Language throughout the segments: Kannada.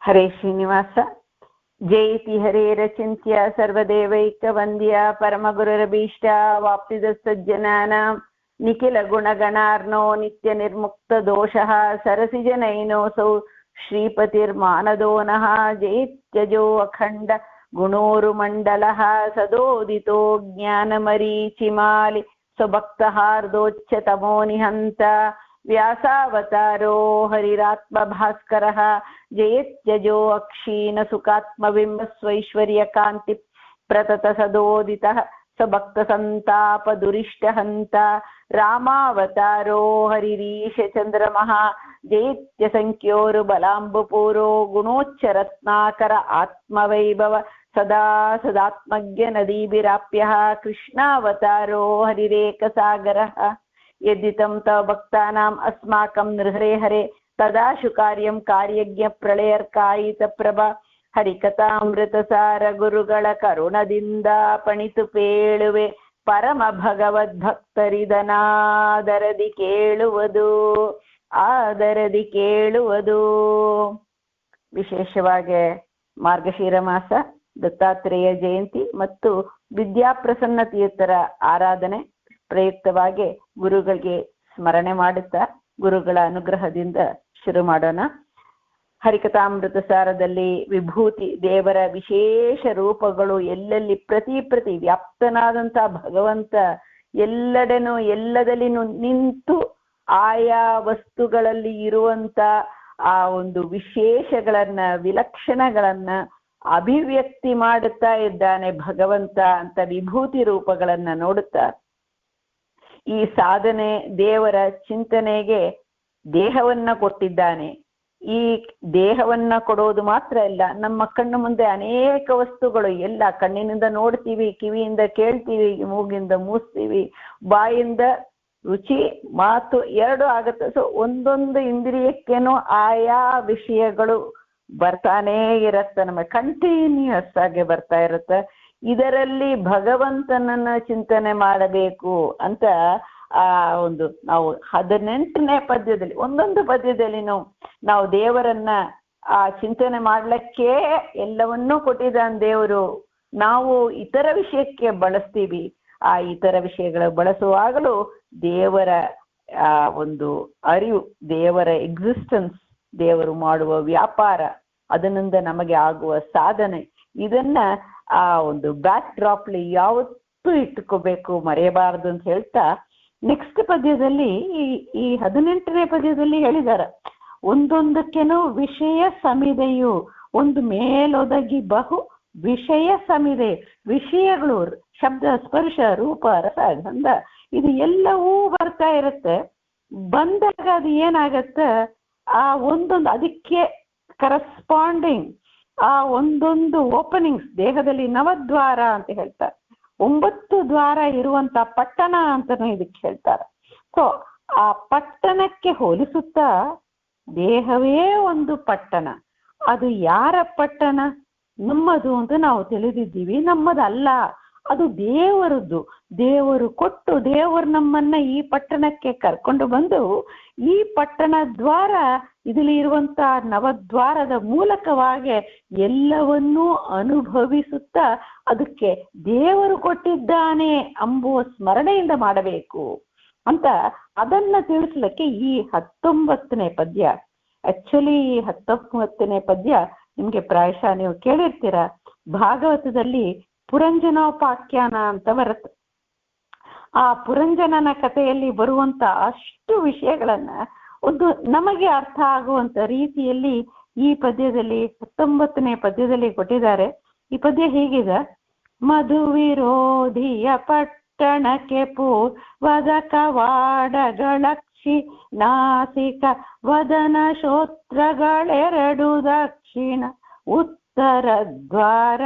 ಹರೇ ಶ್ರೀನಿವಾಸ. ಜಯತಿ ಹರೇರಚಿಂತ್ಯ ಸರ್ವದೇವೈಕವಂದ್ಯ ಪರಮಗುರುರಭೀಷ್ಟ ವಾಪ್ತಿದ ಸಜ್ಜನಾನಾಂ ನಿಖಿಲ ಗುಣಗಣಾರ್ನೋ ನಿತ್ಯ ನಿರ್ಮುಕ್ತ ದೋಷಃ ಸರಸಿಜನೈನೋಸೌ ಶ್ರೀಪತಿರ್ಮಾನದೋ ನಃ. ಜೈತ್ಯಜೋ ಅಖಂಡ ಗುಣೋರುಮಂಡಲಃ ಸದೋದಿತೋ ಜ್ಞಾನಮರೀಚಿಮಾಲಿ ಸ್ವಭಕ್ತಹಾರ್ದೋಚ್ಯತಮೋ ನಿಹಂತ. ವ್ಯಾಸಾವತಾರೋ ಹರಿರಾತ್ಮಭಾಸ್ಕರಃ ಜಯತ್ಯಜೋ ಅಕ್ಷೀಣ ಸುಖಾತ್ಮಬಿಂಬ ಸ್ವೈಶ್ವರ್ಯ ಕಾಂತಿ ಪ್ರತತ ಸದೋದಿತಃ ಸ್ವಭಕ್ತ ಸಂತಾಪ ದುರಿಷ್ಟಹಂತ. ರಾಮಾವತಾರೋ ಹರಿರೀಶ ಚಂದ್ರಮಃ ಜೈತ್ಯ ಸಂಖ್ಯೋರು ಬಲಾಂಬುಪೂರೋ ಗುಣೋಚ್ಚ ರತ್ನಾಕರ ಆತ್ಮವೈಭವ ಸದಾ ಸದಾತ್ಮಜ್ಞ ನದೀಭಿರಾಪ್ಯಃ. ಕೃಷ್ಣಾವತಾರೋ ಹರಿರೇಕ ಸಾಗರಃ ಯದ್ದಿತಂ ತವ ಭಕ್ತಾನಾಂ ಅಸ್ಮಾಕಂ ನೃಹರೇ ಹರೇ ತದಾಶು ಕಾರ್ಯಂ ಕಾರ್ಯಜ್ಞ ಪ್ರಳಯರ್ಕಾಯಿತ ಪ್ರಭಾ. ಹರಿಕಥಾಮೃತ ಸಾರ ಗುರುಗಳ ಕರುಣದಿಂದ ಪಣಿತು ಪೇಳುವೆ ಪರಮ ಭಗವದ್ಭಕ್ತರಿದನಾದರದಿ ಕೇಳುವುದು ಆದರದಿ ಕೇಳುವುದು. ವಿಶೇಷವಾಗಿ ಮಾರ್ಗಶಿರ ಮಾಸ, ದತ್ತಾತ್ರೇಯ ಜಯಂತಿ ಮತ್ತು ವಿದ್ಯಾಪ್ರಸನ್ನ ತೀರ್ಥರ ಆರಾಧನೆ ಪ್ರಯುಕ್ತವಾಗಿ ಗುರುಗಳಿಗೆ ಸ್ಮರಣೆ ಮಾಡುತ್ತಾ ಗುರುಗಳ ಅನುಗ್ರಹದಿಂದ ಶುರು ಮಾಡೋಣ. ಹರಿಕಥಾಮೃತ ಸಾರದಲ್ಲಿ ವಿಭೂತಿ ದೇವರ ವಿಶೇಷ ರೂಪಗಳು ಎಲ್ಲೆಲ್ಲಿ ಪ್ರತಿ ವ್ಯಾಪ್ತನಾದಂಥ ಭಗವಂತ ಎಲ್ಲೆಡೆನೂ ಎಲ್ಲದಲ್ಲಿನೂ ನಿಂತು ಆಯಾ ವಸ್ತುಗಳಲ್ಲಿ ಇರುವಂತ ಆ ಒಂದು ವಿಶೇಷಗಳನ್ನ ವಿಲಕ್ಷಣಗಳನ್ನ ಅಭಿವ್ಯಕ್ತಿ ಮಾಡುತ್ತಾ ಇದ್ದಾನೆ ಭಗವಂತ ಅಂತ ವಿಭೂತಿ ರೂಪಗಳನ್ನ ನೋಡುತ್ತಾ ಈ ಸಾಧನೆ ದೇವರ ಚಿಂತನೆಗೆ ದೇಹವನ್ನ ಕೊಟ್ಟಿದ್ದಾನೆ. ಈ ದೇಹವನ್ನ ಕೊಡೋದು ಮಾತ್ರ ಇಲ್ಲ, ನಮ್ಮ ಕಣ್ಣು ಮುಂದೆ ಅನೇಕ ವಸ್ತುಗಳು ಎಲ್ಲ ಕಣ್ಣಿನಿಂದ ನೋಡ್ತೀವಿ, ಕಿವಿಯಿಂದ ಕೇಳ್ತೀವಿ, ಮೂಗಿಂದ ಮೂಸ್ತೀವಿ, ಬಾಯಿಂದ ರುಚಿ ಮಾತು ಎರಡು ಆಗುತ್ತೆ. ಸೊ ಒಂದೊಂದು ಇಂದ್ರಿಯಕ್ಕೇನೋ ಆಯಾ ವಿಷಯಗಳು ಬರ್ತಾನೇ ಇರತ್ತೆ, ನಮಗೆ ಕಂಟಿನ್ಯೂಸ್ ಆಗಿ ಬರ್ತಾ ಇರುತ್ತೆ. ಇದರಲ್ಲಿ ಭಗವಂತನನ್ನ ಚಿಂತನೆ ಮಾಡಬೇಕು ಅಂತ ಆ ಒಂದು ನಾವು 18ನೇ ಪದ್ಯದಲ್ಲಿ ಒಂದೊಂದು ಪದ್ಯದಲ್ಲಿನೂ ನಾವು ದೇವರನ್ನ ಆ ಚಿಂತನೆ ಮಾಡ್ಲಿಕ್ಕೆ ಎಲ್ಲವನ್ನೂ ಕೊಟ್ಟಿದ್ದಾನೆ ದೇವರು. ನಾವು ಇತರ ವಿಷಯಕ್ಕೆ ಬಳಸ್ತೀವಿ, ಆ ಇತರ ವಿಷಯಗಳ ಬಳಸುವಾಗಲೂ ದೇವರ ಆ ಒಂದು ಅರಿವು, ದೇವರ ಎಕ್ಸಿಸ್ಟೆನ್ಸ್, ದೇವರು ಮಾಡುವ ವ್ಯಾಪಾರ, ಅದರಿಂದ ನಮಗೆ ಆಗುವ ಸಾಧನೆ, ಇದನ್ನ ಆ ಒಂದು ಬ್ಯಾಕ್ ಡ್ರಾಪ್ಲಿ ಯಾವತ್ತೂ ಇಟ್ಕೋಬೇಕು, ಮರೆಯಬಾರದು ಅಂತ ಹೇಳ್ತಾ ನೆಕ್ಸ್ಟ್ ಪದ್ಯದಲ್ಲಿ ಈ 18ನೇ ಪದ್ಯದಲ್ಲಿ ಹೇಳಿದಾರ, ಒಂದೊಂದಕ್ಕೇನೋ ವಿಷಯ ಸಮಿದೆಯು ಒಂದು ಮೇಲೊದಗಿ ಬಹು ವಿಷಯ ಸಮಿದೆ. ವಿಷಯಗಳು ಶಬ್ದ ಸ್ಪರ್ಶ ರೂಪ ರಸ ಗಂಧ ಇದು ಎಲ್ಲವೂ ಬರ್ತಾ ಇರುತ್ತೆ. ಬಂದಾಗ ಅದು ಏನಾಗತ್ತೆ, ಆ ಒಂದೊಂದು ಅದಕ್ಕೆ ಕರೆಸ್ಪಾಂಡಿಂಗ್ ಆ ಒಂದೊಂದು ಓಪನಿಂಗ್ಸ್, ದೇಹದಲ್ಲಿ ನವದ್ವಾರ ಅಂತ ಹೇಳ್ತಾರೆ, 9 ದ್ವಾರ ಇರುವಂತ ಪಟ್ಟಣ ಅಂತಾನು ಇದಕ್ಕೆ ಹೇಳ್ತಾರೆ. ಸೊ ಆ ಪಟ್ಟಣಕ್ಕೆ ಹೋಲಿಸುತ್ತಾ ದೇಹವೇ ಒಂದು ಪಟ್ಟಣ. ಅದು ಯಾರ ಪಟ್ಟಣ? ನಮ್ಮದು ಅಂತ ನಾವು ತಿಳಿದಿದ್ದೀವಿ, ನಮ್ಮದಲ್ಲ, ಅದು ದೇವರದ್ದು. ದೇವರು ಕೊಟ್ಟು ದೇವರು ನಮ್ಮನ್ನ ಈ ಪಟ್ಟಣಕ್ಕೆ ಕರ್ಕೊಂಡು ಬಂದು ಈ ಪಟ್ಟಣ ದ್ವಾರ ಇದರಲ್ಲಿ ಇರುವಂತ ನವದ್ವಾರದ ಮೂಲಕವಾಗಿ ಎಲ್ಲವನ್ನೂ ಅನುಭವಿಸುತ್ತಾ ಅದಕ್ಕೆ ದೇವರು ಕೊಟ್ಟಿದ್ದಾನೆ ಎಂಬುವ ಸ್ಮರಣೆಯಿಂದ ಮಾಡಬೇಕು ಅಂತ ಅದನ್ನ ತಿಳಿಸ್ಲಿಕ್ಕೆ ಈ 19ನೇ ಪದ್ಯ. ಆಕ್ಚುಲಿ ಈ 19ನೇ ಪದ್ಯ ನಿಮ್ಗೆ ಪ್ರಾಯಶಃ ನೀವು ಕೇಳಿರ್ತೀರ, ಭಾಗವತದಲ್ಲಿ ಪುರಂಜನೋಪಾಖ್ಯಾನ ಅಂತ ಬರುತ್ತೆ. ಆ ಪುರಂಜನನ ಕಥೆಯಲ್ಲಿ ಬರುವಂತ ಅಷ್ಟು ವಿಷಯಗಳನ್ನ ಒಂದು ನಮಗೆ ಅರ್ಥ ಆಗುವಂತ ರೀತಿಯಲ್ಲಿ ಈ ಪದ್ಯದಲ್ಲಿ 19ನೇ ಪದ್ಯದಲ್ಲಿ ಕೊಟ್ಟಿದ್ದಾರೆ. ಈ ಪದ್ಯ ಹೀಗಿದೆ: ಮಧು ವಿರೋಧಿಯ ಪಟ್ಟಣಕ್ಕೆ ಪೂರ್ವದ ಕವಾಡಗಳಕ್ಷಿ ನಾಸಿಕ ವದನ ಶ್ರೋತ್ರಗಳೆರಡು ದಕ್ಷಿಣ ಉತ್ತರ ದ್ವಾರ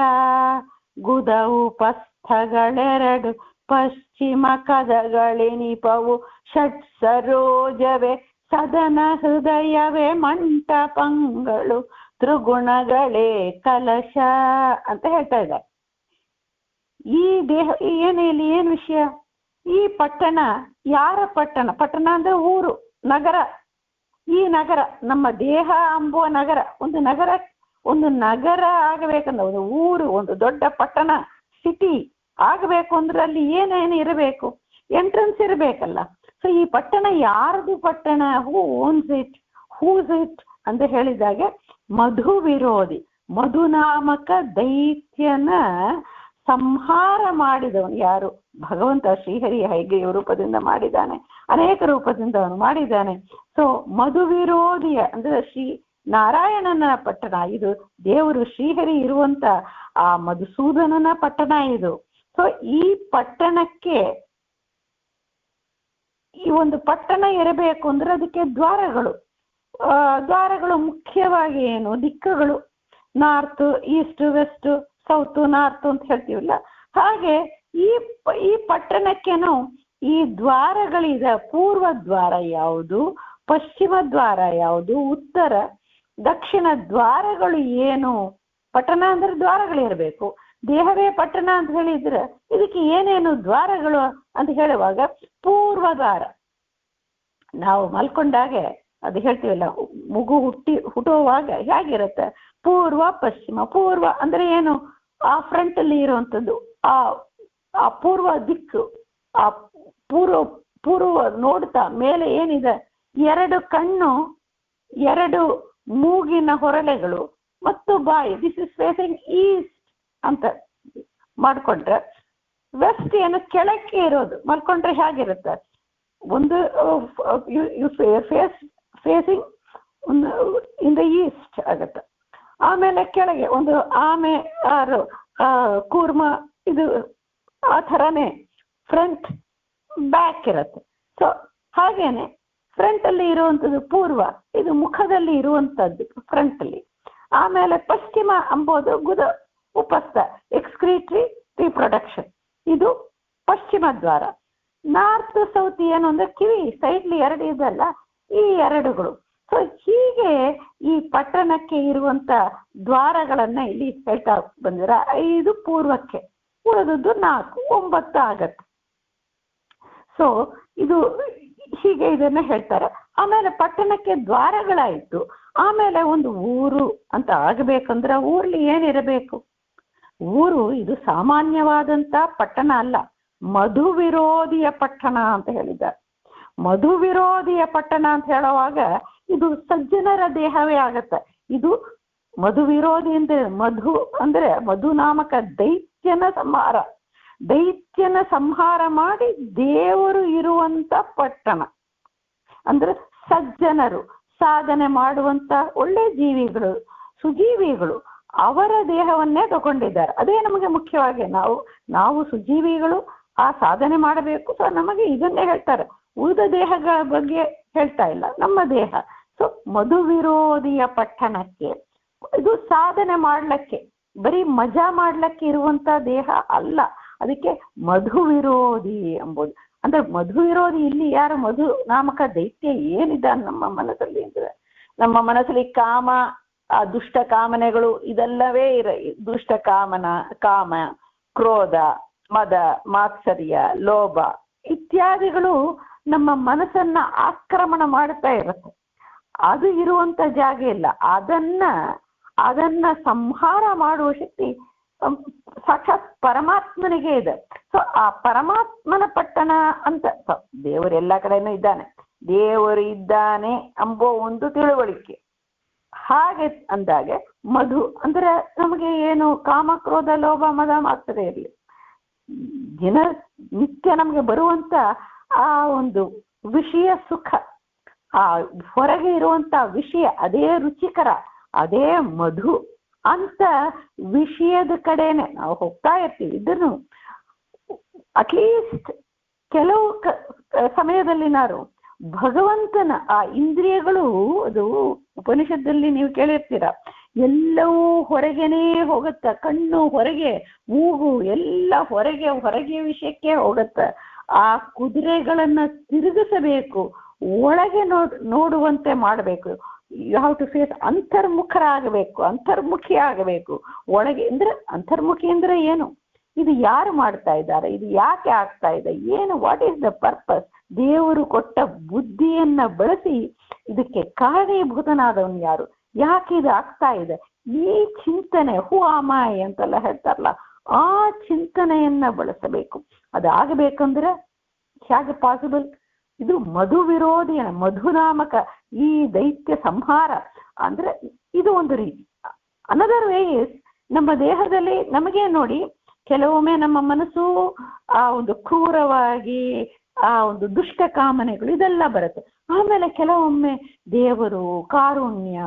ಗುದೌಪಸ್ಥಗಳೆರಡು ಪಶ್ಚಿಮ ಕದಗಳೆನಿಪವು ಷಟ್ ಸರೋಜವೇ ಸದನ ಹೃದಯವೇ ಮಂಟಪಂಗಳು ತ್ರಿಗುಣಗಳೇ ಕಲಶ ಅಂತ ಹೇಳ್ತಾ ಇದ್ದಾರೆ. ಈ ದೇಹ ಇಲ್ಲಿ ಏನ್ ವಿಷಯ? ಈ ಪಟ್ಟಣ ಯಾರ ಪಟ್ಟಣ? ಪಟ್ಟಣ ಅಂದ್ರೆ ಊರು, ನಗರ. ಈ ನಗರ ನಮ್ಮ ದೇಹ ಎಂಬುವ ನಗರ, ಒಂದು ನಗರ ಒಂದು ನಗರ ಆಗಬೇಕಂದ್ರೆ, ಒಂದು ಊರು, ಒಂದು ದೊಡ್ಡ ಪಟ್ಟಣ, ಸಿಟಿ ಆಗಬೇಕು ಅಂದ್ರೆ ಅಲ್ಲಿ ಏನೇನು ಇರಬೇಕು? ಎಂಟ್ರೆನ್ಸ್ ಇರಬೇಕಲ್ಲ. ಸೊ ಈ ಪಟ್ಟಣ ಯಾರದು ಪಟ್ಟಣ? Who owns it, whose it ಅಂತ ಹೇಳಿದಾಗ ಮಧು ವಿರೋಧಿ, ಮಧುನಾಮಕ ದೈತ್ಯನ ಸಂಹಾರ ಮಾಡಿದವನು ಯಾರು? ಭಗವಂತ ಶ್ರೀಹರಿ ಹೈಗ್ರೀವ ರೂಪದಿಂದ ಮಾಡಿದ್ದಾನೆ, ಅನೇಕ ರೂಪದಿಂದ ಅವನು ಮಾಡಿದ್ದಾನೆ. ಸೊ ಮಧು ವಿರೋಧಿಯ ಅಂದ್ರೆ ಶ್ರೀ ನಾರಾಯಣನ ಪಟ್ಟಣ ಇದು, ದೇವರು ಶ್ರೀಹರಿ ಇರುವಂತ ಆ ಮಧುಸೂದನನ ಪಟ್ಟಣ ಇದು. ಸೊ ಈ ಪಟ್ಟಣಕ್ಕೆ, ಈ ಒಂದು ಪಟ್ಟಣ ಇರಬೇಕು ಅಂದ್ರೆ ಅದಕ್ಕೆ ದ್ವಾರಗಳು, ದ್ವಾರಗಳು ಮುಖ್ಯವಾಗಿ ಏನು? ದಿಕ್ಕುಗಳು, north, east, west, south, north ಅಂತ ಹೇಳ್ತೀವಲ್ಲ, ಹಾಗೆ ಈ ಪಟ್ಟಣಕ್ಕೇನು ಈ ದ್ವಾರಗಳಿದೆ. ಪೂರ್ವ ದ್ವಾರ ಯಾವುದು, ಪಶ್ಚಿಮ ದ್ವಾರ ಯಾವುದು, ಉತ್ತರ, ದಕ್ಷಿಣ ದ್ವಾರಗಳು ಏನು? ಪಟ್ಟಣ ಅಂದ್ರೆ ದ್ವಾರಗಳಿರಬೇಕು. ದೇಹವೇ ಪಟ್ಟಣ ಅಂತ ಹೇಳಿದ್ರೆ ಇದಕ್ಕೆ ಏನೇನು ದ್ವಾರಗಳು ಅಂತ ಹೇಳುವಾಗ, ಪೂರ್ವ ದ್ವಾರ, ನಾವು ಮಲ್ಕೊಂಡಾಗೆ ಅದು ಹೇಳ್ತೀವಲ್ಲ, ಮಗು ಹುಟ್ಟುವಾಗ ಹೇಗಿರುತ್ತೆ? ಪೂರ್ವ, ಪಶ್ಚಿಮ. ಪೂರ್ವ ಅಂದ್ರೆ ಏನು? ಆ ಫ್ರಂಟ್ ಅಲ್ಲಿ ಇರುವಂಥದ್ದು, ಆ ಪೂರ್ವ ದಿಕ್ಕು, ಆ ಪೂರ್ವ ನೋಡ್ತಾ ಮೇಲೆ ಏನಿದೆ? 2 ಕಣ್ಣು, 2 ಮೂಗಿನ ಹೊರಳೆಗಳು ಮತ್ತು ಬಾಯಿ. ದಿಸ್ ಇಸ್ ಫೇಸಿಂಗ್ ಈಸ್ಟ್ ಅಂತ ಮಾಡ್ಕೊಂಡ್ರೆ, ವೆಸ್ಟ್ ಏನು? ಕೆಳಕ್ಕೆ ಇರೋದು. ಮಲ್ಕೊಂಡ್ರೆ ಹೇಗಿರುತ್ತೆ? ಒಂದು ಫೇಸಿಂಗ್ ಇನ್ ದ ಈಸ್ಟ್ ಆಗತ್ತೆ. ಆಮೇಲೆ ಕೆಳಗೆ ಒಂದು ಆಮೆ, ಕೂರ್ಮ, ಇದು ಆ ಥರನೇ ಫ್ರಂಟ್ ಬ್ಯಾಕ್ ಇರುತ್ತೆ. ಸೊ ಹಾಗೇನೆ ಫ್ರಂಟ್ ಅಲ್ಲಿ ಇರುವಂಥದ್ದು ಪೂರ್ವ, ಇದು ಮುಖದಲ್ಲಿ ಇರುವಂಥದ್ದು ಫ್ರಂಟ್ ಅಲ್ಲಿ. ಆಮೇಲೆ ಪಶ್ಚಿಮ ಅಂಬೋದು ಗುದ ಉಪಸ್ಥ, ಎಕ್ಸ್ಕ್ರೀಟರಿ ರೀಪ್ರೊಡಕ್ಷನ್, ಇದು ಪಶ್ಚಿಮ ದ್ವಾರ. ನಾರ್ತ್ ಸೌತ್ ಏನು ಅಂದ್ರೆ ಕಿವಿ ಸೈಡ್ಲಿ 2 ಇದಲ್ಲ, ಈ 2ಗಳು. ಸೊ ಹೀಗೆ ಈ ಪಟ್ಟಣಕ್ಕೆ ಇರುವಂತ ದ್ವಾರಗಳನ್ನ ಇಲ್ಲಿ ಹೇಳ್ತಾ ಬಂದಿರ. 5 ಪೂರ್ವಕ್ಕೆ, ಉಳಿದದ್ದು 4, 9 ಆಗತ್ತೆ. ಸೊ ಇದು ಹೀಗೆ ಇದನ್ನ ಹೇಳ್ತಾರೆ. ಆಮೇಲೆ ಪಟ್ಟಣಕ್ಕೆ ದ್ವಾರಗಳಾಯ್ತು. ಆಮೇಲೆ ಒಂದು ಊರು ಅಂತ ಆಗಬೇಕಂದ್ರೆ ಊರ್ಲಿ ಏನಿರಬೇಕು? ಊರು ಇದು ಸಾಮಾನ್ಯವಾದಂತ ಪಟ್ಟಣ ಅಲ್ಲ, ಮಧು ವಿರೋಧಿಯ ಪಟ್ಟಣ ಅಂತ ಹೇಳಿದ್ದಾರೆ. ಮಧು ವಿರೋಧಿಯ ಪಟ್ಟಣ ಅಂತ ಹೇಳುವಾಗ ಇದು ಸಜ್ಜನರ ದೇಹವೇ ಆಗತ್ತೆ. ಇದು ಮಧು ವಿರೋಧಿ ಅಂದ್ರೆ ಮಧು ನಾಮಕ ದೈತ್ಯನ ಸಂಹಾರ, ದೈತ್ಯನ ಸಂಹಾರ ಮಾಡಿ ದೇವರು ಇರುವಂತ ಪಟ್ಟಣ. ಅಂದ್ರೆ ಸಜ್ಜನರು, ಸಾಧನೆ ಮಾಡುವಂತ ಒಳ್ಳೆ ಜೀವಿಗಳು, ಸುಜೀವಿಗಳು, ಅವರ ದೇಹವನ್ನೇ ತಗೊಂಡಿದ್ದಾರೆ. ಅದೇ ನಮಗೆ ಮುಖ್ಯವಾಗಿ, ನಾವು ಸುಜೀವಿಗಳು ಆ ಸಾಧನೆ ಮಾಡಬೇಕು. ಸೊ ನಮಗೆ ಇದನ್ನೇ ಹೇಳ್ತಾರೆ, ಉಳಿದ ದೇಹಗಳ ಬಗ್ಗೆ ಹೇಳ್ತಾ ಇಲ್ಲ, ನಮ್ಮ ದೇಹ. ಸೊ ಮಧು ವಿರೋಧಿಯ ಪಟ್ಟಣಕ್ಕೆ, ಇದು ಸಾಧನೆ ಮಾಡ್ಲಿಕ್ಕೆ, ಬರೀ ಮಜಾ ಮಾಡ್ಲಿಕ್ಕೆ ಇರುವಂತ ದೇಹ ಅಲ್ಲ. ಅದಕ್ಕೆ ಮಧು ವಿರೋಧಿ ಎಂಬುದು. ಅಂದ್ರೆ ಮಧು ವಿರೋಧಿ ಇಲ್ಲಿ ಯಾರು? ಮಧು ನಾಮಕ ದೈತ್ಯ ಏನಿದೆ ನಮ್ಮ ಮನಸ್ಸಲ್ಲಿ ಅಂದ್ರೆ, ನಮ್ಮ ಮನಸ್ಸಲ್ಲಿ ಕಾಮ, ಆ ದುಷ್ಟ ಕಾಮನೆಗಳು ಇದೆಲ್ಲವೇ ದುಷ್ಟ ಕಾಮ, ಕ್ರೋಧ, ಮದ, ಮಾತ್ಸರ್ಯ, ಲೋಭ ಇತ್ಯಾದಿಗಳು ನಮ್ಮ ಮನಸ್ಸನ್ನ ಆಕ್ರಮಣ ಮಾಡ್ತಾ ಇರುತ್ತೆ. ಅದು ಇರುವಂತ ಜಾಗ ಇಲ್ಲ. ಅದನ್ನ ಸಂಹಾರ ಮಾಡುವ ಶಕ್ತಿ ಸಾಕ್ಷಾತ್ ಪರಮಾತ್ಮನಿಗೆ ಇದೆ. ಸೊ ಆ ಪರಮಾತ್ಮನ ಪಟ್ಟಣ ಅಂತ, ದೇವರೆಲ್ಲ ಕಡೆನೂ ಇದ್ದಾನೆ, ದೇವರು ಇದ್ದಾನೆ ಎಂಬೋ ಒಂದು ತಿಳುವಳಿಕೆ. ಹಾಗೆ ಅಂದಾಗೆ ಮಧು ಅಂದ್ರೆ ನಮಗೆ ಏನು? ಕಾಮ, ಕ್ರೋಧ, ಲೋಭ, ಮದ, ಮಾತ್ಸರ್ಯ ಇರಲಿ, ನಿತ್ಯ ನಮಗೆ ಬರುವಂತ ಆ ಒಂದು ವಿಷಯ ಸುಖ, ಆ ಹೊರಗೆ ಇರುವಂತ ವಿಷಯ, ಅದೇ ರುಚಿಕರ, ಅದೇ ಮಧು ಅಂತ ವಿಷಯದ ಕಡೆನೆ ನಾವು ಹೋಗ್ತಾ ಇರ್ತೀವಿ. ಇದನ್ನು ಅಟ್ಲೀಸ್ಟ್ ಕೆಲವು ಸಮಯದಲ್ಲಿ ನಾವು ಭಗವಂತನ ಆ ಇಂದ್ರಿಯಗಳು, ಅದು ಉಪನಿಷತ್ತಲ್ಲಿ ನೀವು ಕೇಳಿರ್ತೀರ, ಎಲ್ಲವೂ ಹೊರಗೇನೇ ಹೋಗುತ್ತ. ಕಣ್ಣು ಹೊರಗೆ, ಮೂಗು ಎಲ್ಲ ಹೊರಗೆ ವಿಷಯಕ್ಕೆ ಹೋಗುತ್ತ. ಆ ಕುದುರೆಗಳನ್ನ ತಿರುಗಿಸಬೇಕು, ಒಳಗೆ ನೋಡುವಂತೆ ಮಾಡಬೇಕು. ಯು ಹ್ಯಾವ್ ಟು ಫೇಸ್, ಅಂತರ್ಮುಖಿ ಆಗಬೇಕು. ಒಳಗೆ ಅಂದ್ರೆ ಅಂತರ್ಮುಖಿ ಅಂದ್ರೆ ಏನು? ಇದು ಯಾರು ಮಾಡ್ತಾ ಇದ್ದಾರೆ? ಇದು ಯಾಕೆ ಆಗ್ತಾ ಇದೆ? ಏನು? What is the purpose? ದೇವರು ಕೊಟ್ಟ ಬುದ್ಧಿಯನ್ನ ಬಳಸಿ ಇದಕ್ಕೆ ಕಾರಣೀಭೂತನಾದವನು ಯಾರು? ಯಾಕೆ ಇದು ಆಗ್ತಾ ಇದೆ? ಈ ಚಿಂತನೆ ಹೂ ಆಮಾಯಿ ಅಂತೆಲ್ಲ ಹೇಳ್ತಾರಲ್ಲ, ಆ ಚಿಂತನೆಯನ್ನ ಬಳಸಬೇಕು. ಅದಾಗಬೇಕಂದ್ರೆ ಹೇಗೆ ಪಾಸಿಬಲ್? ಇದು ಮಧು ವಿರೋಧಿಯ ಮಧುನಾಮಕ ಈ ದೈತ್ಯ ಸಂಹಾರ ಅಂದ್ರೆ ಇದು ಒಂದು ರೀತಿ. ಅನದರ್ ವೇ ಇಸ್, ನಮ್ಮ ದೇಹದಲ್ಲಿ ನಮಗೆ ನೋಡಿ ಕೆಲವೊಮ್ಮೆ ನಮ್ಮ ಮನಸ್ಸು ಆ ಒಂದು ಕ್ರೂರವಾಗಿ ಆ ಒಂದು ದುಷ್ಟ ಕಾಮನೆಗಳು ಇದೆಲ್ಲ ಬರುತ್ತೆ. ಆಮೇಲೆ ಕೆಲವೊಮ್ಮೆ ದೇವರು ಕಾರುಣ್ಯ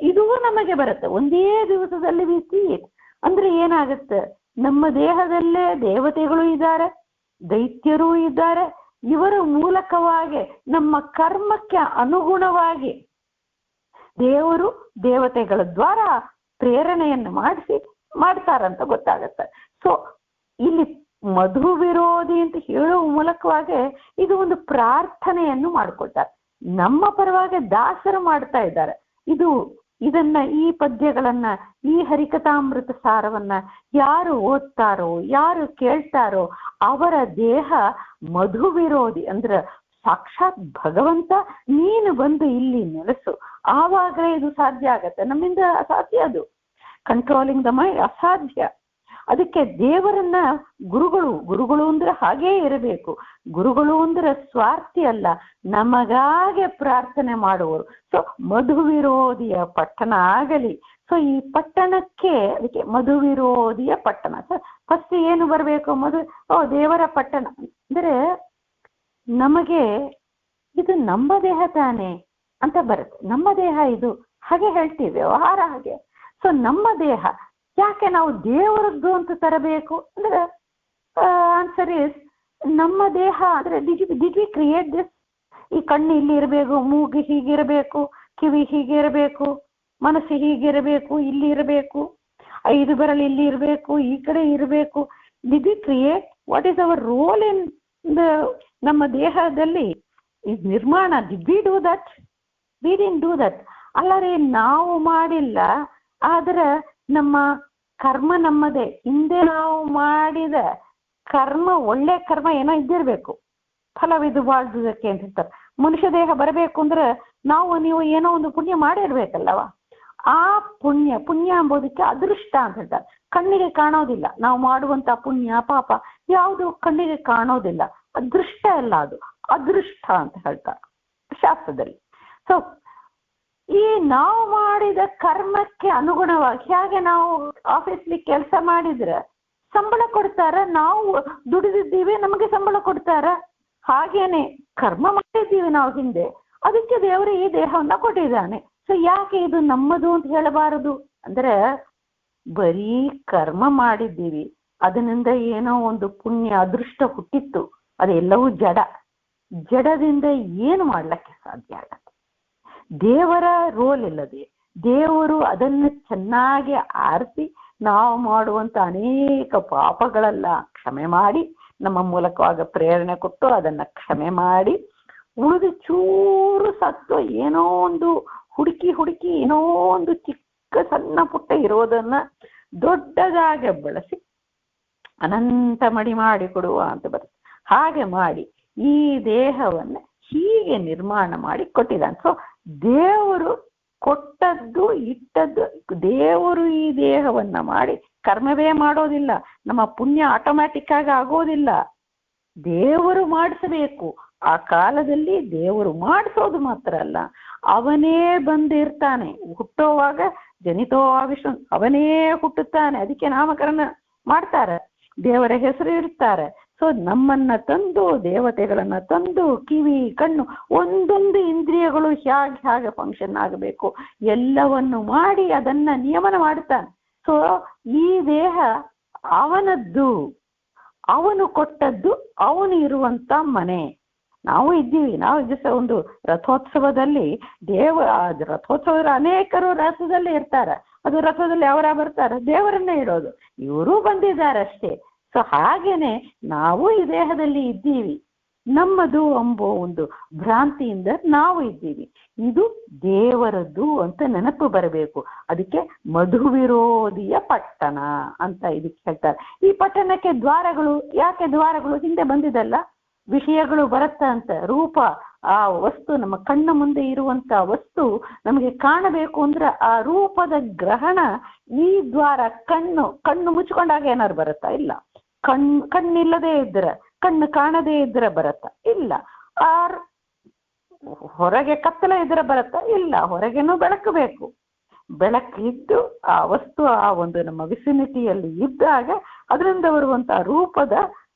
ಇದು ನಮಗೆ ಬರುತ್ತೆ ಒಂದೇ ದಿವಸದಲ್ಲಿ. ಬಿಸಿ ಅಂದ್ರೆ ಏನಾಗುತ್ತೆ, ನಮ್ಮ ದೇಹದಲ್ಲೇ ದೇವತೆಗಳು ಇದ್ದಾರೆ, ದೈತ್ಯರೂ ಇದ್ದಾರೆ. ಇವರ ಮೂಲಕವಾಗಿ ನಮ್ಮ ಕರ್ಮಕ್ಕೆ ಅನುಗುಣವಾಗಿ ದೇವರು ದೇವತೆಗಳ ದ್ವಾರ ಪ್ರೇರಣೆಯನ್ನು ಮಾಡ್ತಾರಂತ ಗೊತ್ತಾಗತ್ತೆ. ಸೊ ಇಲ್ಲಿ ಮಧು ವಿರೋಧಿ ಅಂತ ಹೇಳುವ ಮೂಲಕವಾಗಿ ಇದು ಒಂದು ಪ್ರಾರ್ಥನೆಯನ್ನು ಮಾಡ್ಕೊಳ್ತಾರೆ. ನಮ್ಮ ಪರವಾಗಿ ದಾಸರು ಮಾಡ್ತಾ ಇದ್ದಾರೆ. ಇದನ್ನ ಈ ಪದ್ಯಗಳನ್ನ, ಈ ಹರಿಕಥಾಮೃತ ಸಾರವನ್ನ ಯಾರು ಓದ್ತಾರೋ, ಯಾರು ಕೇಳ್ತಾರೋ ಅವರ ದೇಹ ಮಧು ವಿರೋಧಿ ಅಂದ್ರೆ ಸಾಕ್ಷಾತ್ ಭಗವಂತ ನೀನು ಬಂದು ಇಲ್ಲಿ ನೆಲೆಸು, ಆವಾಗಲೇ ಇದು ಸಾಧ್ಯ ಆಗತ್ತೆ. ನಮ್ಮಿಂದ ಅಸಾಧ್ಯ, ಅದು ಕಂಟ್ರೋಲಿಂಗ್ ದ ಮೈಂಡ್ ಅಸಾಧ್ಯ. ಅದಕ್ಕೆ ದೇವರನ್ನ ಗುರುಗಳು ಅಂದ್ರೆ ಹಾಗೇ ಇರಬೇಕು. ಗುರುಗಳು ಅಂದ್ರೆ ಸ್ವಾರ್ಥಿ ಅಲ್ಲ, ನಮಗಾಗೆ ಪ್ರಾರ್ಥನೆ ಮಾಡುವರು. ಸೊ ಮಧು ವಿರೋಧಿಯ ಪಟ್ಟಣ ಆಗಲಿ. ಸೊ ಈ ಪಟ್ಟಣಕ್ಕೆ ಅದಕ್ಕೆ ಮಧು ವಿರೋಧಿಯ ಪಟ್ಟಣ. ಸೊ ಫಸ್ಟ್ ಏನು ಬರಬೇಕು? ದೇವರ ಪಟ್ಟಣ ಅಂದ್ರೆ ನಮಗೆ ಇದು ನಮ್ಮ ದೇಹ ತಾನೆ ಅಂತ ಬರುತ್ತೆ. ನಮ್ಮ ದೇಹ ಇದು ಹಾಗೆ ಹೇಳ್ತೀವಿ, ವ್ಯವಹಾರ ಹಾಗೆ. ಸೊ ನಮ್ಮ ದೇಹ ಯಾಕೆ ನಾವು ದೇವರದ್ದು ಅಂತ ತರಬೇಕು ಅಂದ್ರೆ ಆನ್ಸರ್ ಇಸ್, ನಮ್ಮ ದೇಹ ಅಂದ್ರೆ ಡಿಡ್ ವಿ ಕ್ರಿಯೇಟ್ ದಿಸ್? ಈ ಕಣ್ಣು ಇಲ್ಲಿ ಇರಬೇಕು, ಮೂಗು ಹೀಗಿರಬೇಕು, ಕಿವಿ ಹೀಗಿರಬೇಕು, ಮನಸ್ಸು ಹೀಗಿರಬೇಕು, ಇಲ್ಲಿ ಇರಬೇಕು, 5 ಬೆರಳು ಇಲ್ಲಿ ಇರಬೇಕು, ಈ ಕಡೆ ಇರಬೇಕು. Did we create? What is our role in ನಮ್ಮ ದೇಹದಲ್ಲಿ ನಿರ್ಮಾಣ? Did we do that? We didn't do that. ಅಲ್ಲರೇ ನಾವು ಮಾಡಿಲ್ಲ, ಆದ್ರೆ ನಮ್ಮ ಕರ್ಮ ನಮ್ಮದೇ. ಹಿಂದೆ ನಾವು ಮಾಡಿದ ಕರ್ಮ, ಒಳ್ಳೆ ಕರ್ಮ ಏನೋ ಇದ್ದಿರ್ಬೇಕು, ಫಲವಿದು ಬಾಳ್ದುದಕ್ಕೆ ಅಂತ ಹೇಳ್ತಾರೆ. ಮನುಷ್ಯ ದೇಹ ಬರಬೇಕು ಅಂದ್ರೆ ನೀವು ಏನೋ ಒಂದು ಪುಣ್ಯ ಮಾಡಿರ್ಬೇಕಲ್ಲವ. ಆ ಪುಣ್ಯ ಎಂಬುದಕ್ಕೆ ಅದೃಷ್ಟ ಅಂತ ಹೇಳ್ತಾರೆ. ಕಣ್ಣಿಗೆ ಕಾಣೋದಿಲ್ಲ ನಾವು ಮಾಡುವಂತ ಪುಣ್ಯ ಪಾಪ ಯಾವುದು ಕಣ್ಣಿಗೆ ಕಾಣೋದಿಲ್ಲ, ಅದೃಷ್ಟ ಅಲ್ಲ, ಅದು ಅದೃಷ್ಟ ಅಂತ ಹೇಳ್ತಾರೆ ಶಾಸ್ತ್ರದಲ್ಲಿ. ಸೊ ಈ ನಾವು ಮಾಡಿದ ಕರ್ಮಕ್ಕೆ ಅನುಗುಣವಾಗಿ, ಹೇಗೆ ನಾವು ಆಫೀಸ್ಲಿ ಕೆಲಸ ಮಾಡಿದ್ರೆ ಸಂಬಳ ಕೊಡ್ತಾರ, ನಾವು ದುಡಿದಿದ್ದೀವಿ ನಮಗೆ ಸಂಬಳ ಕೊಡ್ತಾರ. ಹಾಗೇನೆ ಕರ್ಮ ಮಾಡಿದ್ದೀವಿ ನಾವು ಹಿಂದೆ, ಅದಕ್ಕೆ ದೇವರು ಈ ದೇಹವನ್ನ ಕೊಟ್ಟಿದ್ದಾನೆ. ಸೊ ಯಾಕೆ ಇದು ನಮ್ಮದು ಅಂತ ಹೇಳಬಾರದು? ಅಂದ್ರೆ ಬರೀ ಕರ್ಮ ಮಾಡಿದ್ದೀವಿ, ಅದರಿಂದ ಏನೋ ಒಂದು ಪುಣ್ಯ ಅದೃಷ್ಟ ಹುಟ್ಟಿತ್ತು, ಅದೆಲ್ಲವೂ ಜಡದಿಂದ ಏನು ಮಾಡ್ಲಿಕ್ಕೆ ಸಾಧ್ಯ ಆಗತ್ತೆ? ದೇವರ ರೋಲ್ ಇಲ್ಲದೆ ದೇವರು ಅದನ್ನು ಚೆನ್ನಾಗಿ ಆರಿಸಿ ನಾವು ಮಾಡುವಂತ ಅನೇಕ ಪಾಪಗಳೆಲ್ಲ ಕ್ಷಮೆ ಮಾಡಿ, ನಮ್ಮ ಮೂಲಕವಾಗ ಪ್ರೇರಣೆ ಕೊಟ್ಟು ಅದನ್ನ ಕ್ಷಮೆ ಮಾಡಿ, ಉಳಿದು ಚೂರು ಸತ್ತು ಏನೋ ಒಂದು ಹುಡುಕಿ ಏನೋ ಒಂದು ಚಿಕ್ಕ ಸಣ್ಣ ಪುಟ್ಟ ಇರೋದನ್ನ ದೊಡ್ಡದಾಗಿ ಬಳಸಿ ಅನಂತ ಮಡಿ ಮಾಡಿ ಕೊಡುವ ಅಂತ ಬರುತ್ತೆ. ಹಾಗೆ ಮಾಡಿ ಈ ದೇಹವನ್ನ ಹೀಗೆ ನಿರ್ಮಾಣ ಮಾಡಿ ಕೊಟ್ಟಿದ್ದಾನೆ. ಸೊ ದೇವರು ಕೊಟ್ಟದ್ದು ಇಟ್ಟದ್ದು, ದೇವರು ಈ ದೇಹವನ್ನ ಮಾಡಿ ಕರ್ಮವೇ ಮಾಡೋದಿಲ್ಲ, ನಮ್ಮ ಪುಣ್ಯ ಆಟೋಮ್ಯಾಟಿಕ್ ಆಗಿ ಆಗೋದಿಲ್ಲ, ದೇವರು ಮಾಡಿಸಬೇಕು. ಆ ಕಾಲದಲ್ಲಿ ದೇವರು ಮಾಡಿಸೋದು ಮಾತ್ರ ಅಲ್ಲ, ಅವನೇ ಬಂದಿರ್ತಾನೆ. ಹುಟ್ಟೋವಾಗ ಜನಿತೋ ವಿಷ್ಣು, ಅವನೇ ಹುಟ್ಟುತ್ತಾನೆ. ಅದಕ್ಕೆ ನಾಮಕರಣ ಮಾಡ್ತಾರೆ, ದೇವರ ಹೆಸರು ಇರ್ತಾರೆ. ಸೊ ನಮ್ಮನ್ನ ತಂದು, ದೇವತೆಗಳನ್ನ ತಂದು, ಕಿವಿ ಕಣ್ಣು ಒಂದೊಂದು ಇಂದ್ರಿಯಗಳು ಹೇಗೆ ಫಂಕ್ಷನ್ ಆಗಬೇಕು ಎಲ್ಲವನ್ನು ಮಾಡಿ ಅದನ್ನ ನಿಯಮನ ಮಾಡ್ತಾನೆ. ಸೊ ಈ ದೇಹ ಅವನದ್ದು, ಅವನು ಕೊಟ್ಟದ್ದು, ಅವನು ಇರುವಂತ ಮನೆ. ನಾವು ಇದ್ದೀವಿ. ನಾವು ದಿವಸ ಒಂದು ರಥೋತ್ಸವದಲ್ಲಿ ರಥೋತ್ಸವದ ಅನೇಕರು ರಥದಲ್ಲಿ ಇರ್ತಾರೆ. ಅದು ರಥದಲ್ಲಿ ಅವರ ಬರ್ತಾರೆ, ದೇವರನ್ನೇ ಇಡೋದು, ಇವರೂ ಬಂದಿದ್ದಾರೆ ಅಷ್ಟೇ. ಸೊ ಹಾಗೇನೆ ನಾವು ಈ ದೇಹದಲ್ಲಿ ಇದ್ದೀವಿ, ನಮ್ಮದು ಎಂಬೋ ಒಂದು ಭ್ರಾಂತಿಯಿಂದ ನಾವು ಇದ್ದೀವಿ. ಇದು ದೇವರದ್ದು ಅಂತ ನೆನಪು ಬರಬೇಕು. ಅದಕ್ಕೆ ಮಧು ವಿರೋಧಿಯ ಪಟ್ಟಣ ಅಂತ ಇದಕ್ಕೆ ಹೇಳ್ತಾರೆ. ಈ ಪಟ್ಟಣಕ್ಕೆ ದ್ವಾರಗಳು, ಯಾಕೆ ದ್ವಾರಗಳು? ಹಿಂದೆ ಬಂದಿದಲ್ಲ, ವಿಷಯಗಳು ಬರುತ್ತ ಅಂತ, ರೂಪ ಆ ವಸ್ತು ನಮ್ಮ ಕಣ್ಣ ಮುಂದೆ ಇರುವಂತ ವಸ್ತು ನಮಗೆ ಕಾಣಬೇಕು ಅಂದ್ರೆ ಆ ರೂಪದ ಗ್ರಹಣ ಈ ದ್ವಾರ ಕಣ್ಣು ಮುಚ್ಕೊಂಡಾಗ ಏನಾದ್ರು ಬರುತ್ತಾ? ಇಲ್ಲ. ಕಣ್ಣಿಲ್ಲದೆ ಇದ್ರೆ, ಕಣ್ಣು ಕಾಣದೇ ಇದ್ರೆ ಬರುತ್ತಾ? ಇಲ್ಲ. ಹೊರಗೆ ಕತ್ತಲೆ ಇದ್ರೆ ಬರುತ್ತಾ? ಇಲ್ಲ. ಹೊರಗೇನೂ ಬೆಳಕು ಬೇಕು. ಬೆಳಕಿದ್ದು ಆ ವಸ್ತು ಆ ಒಂದು ನಮ್ಮ ವಿಸಿನಿಟಿಯಲ್ಲಿ ಇದ್ದಾಗ ಅದರಿಂದ ಬರುವಂತ ರೂಪದ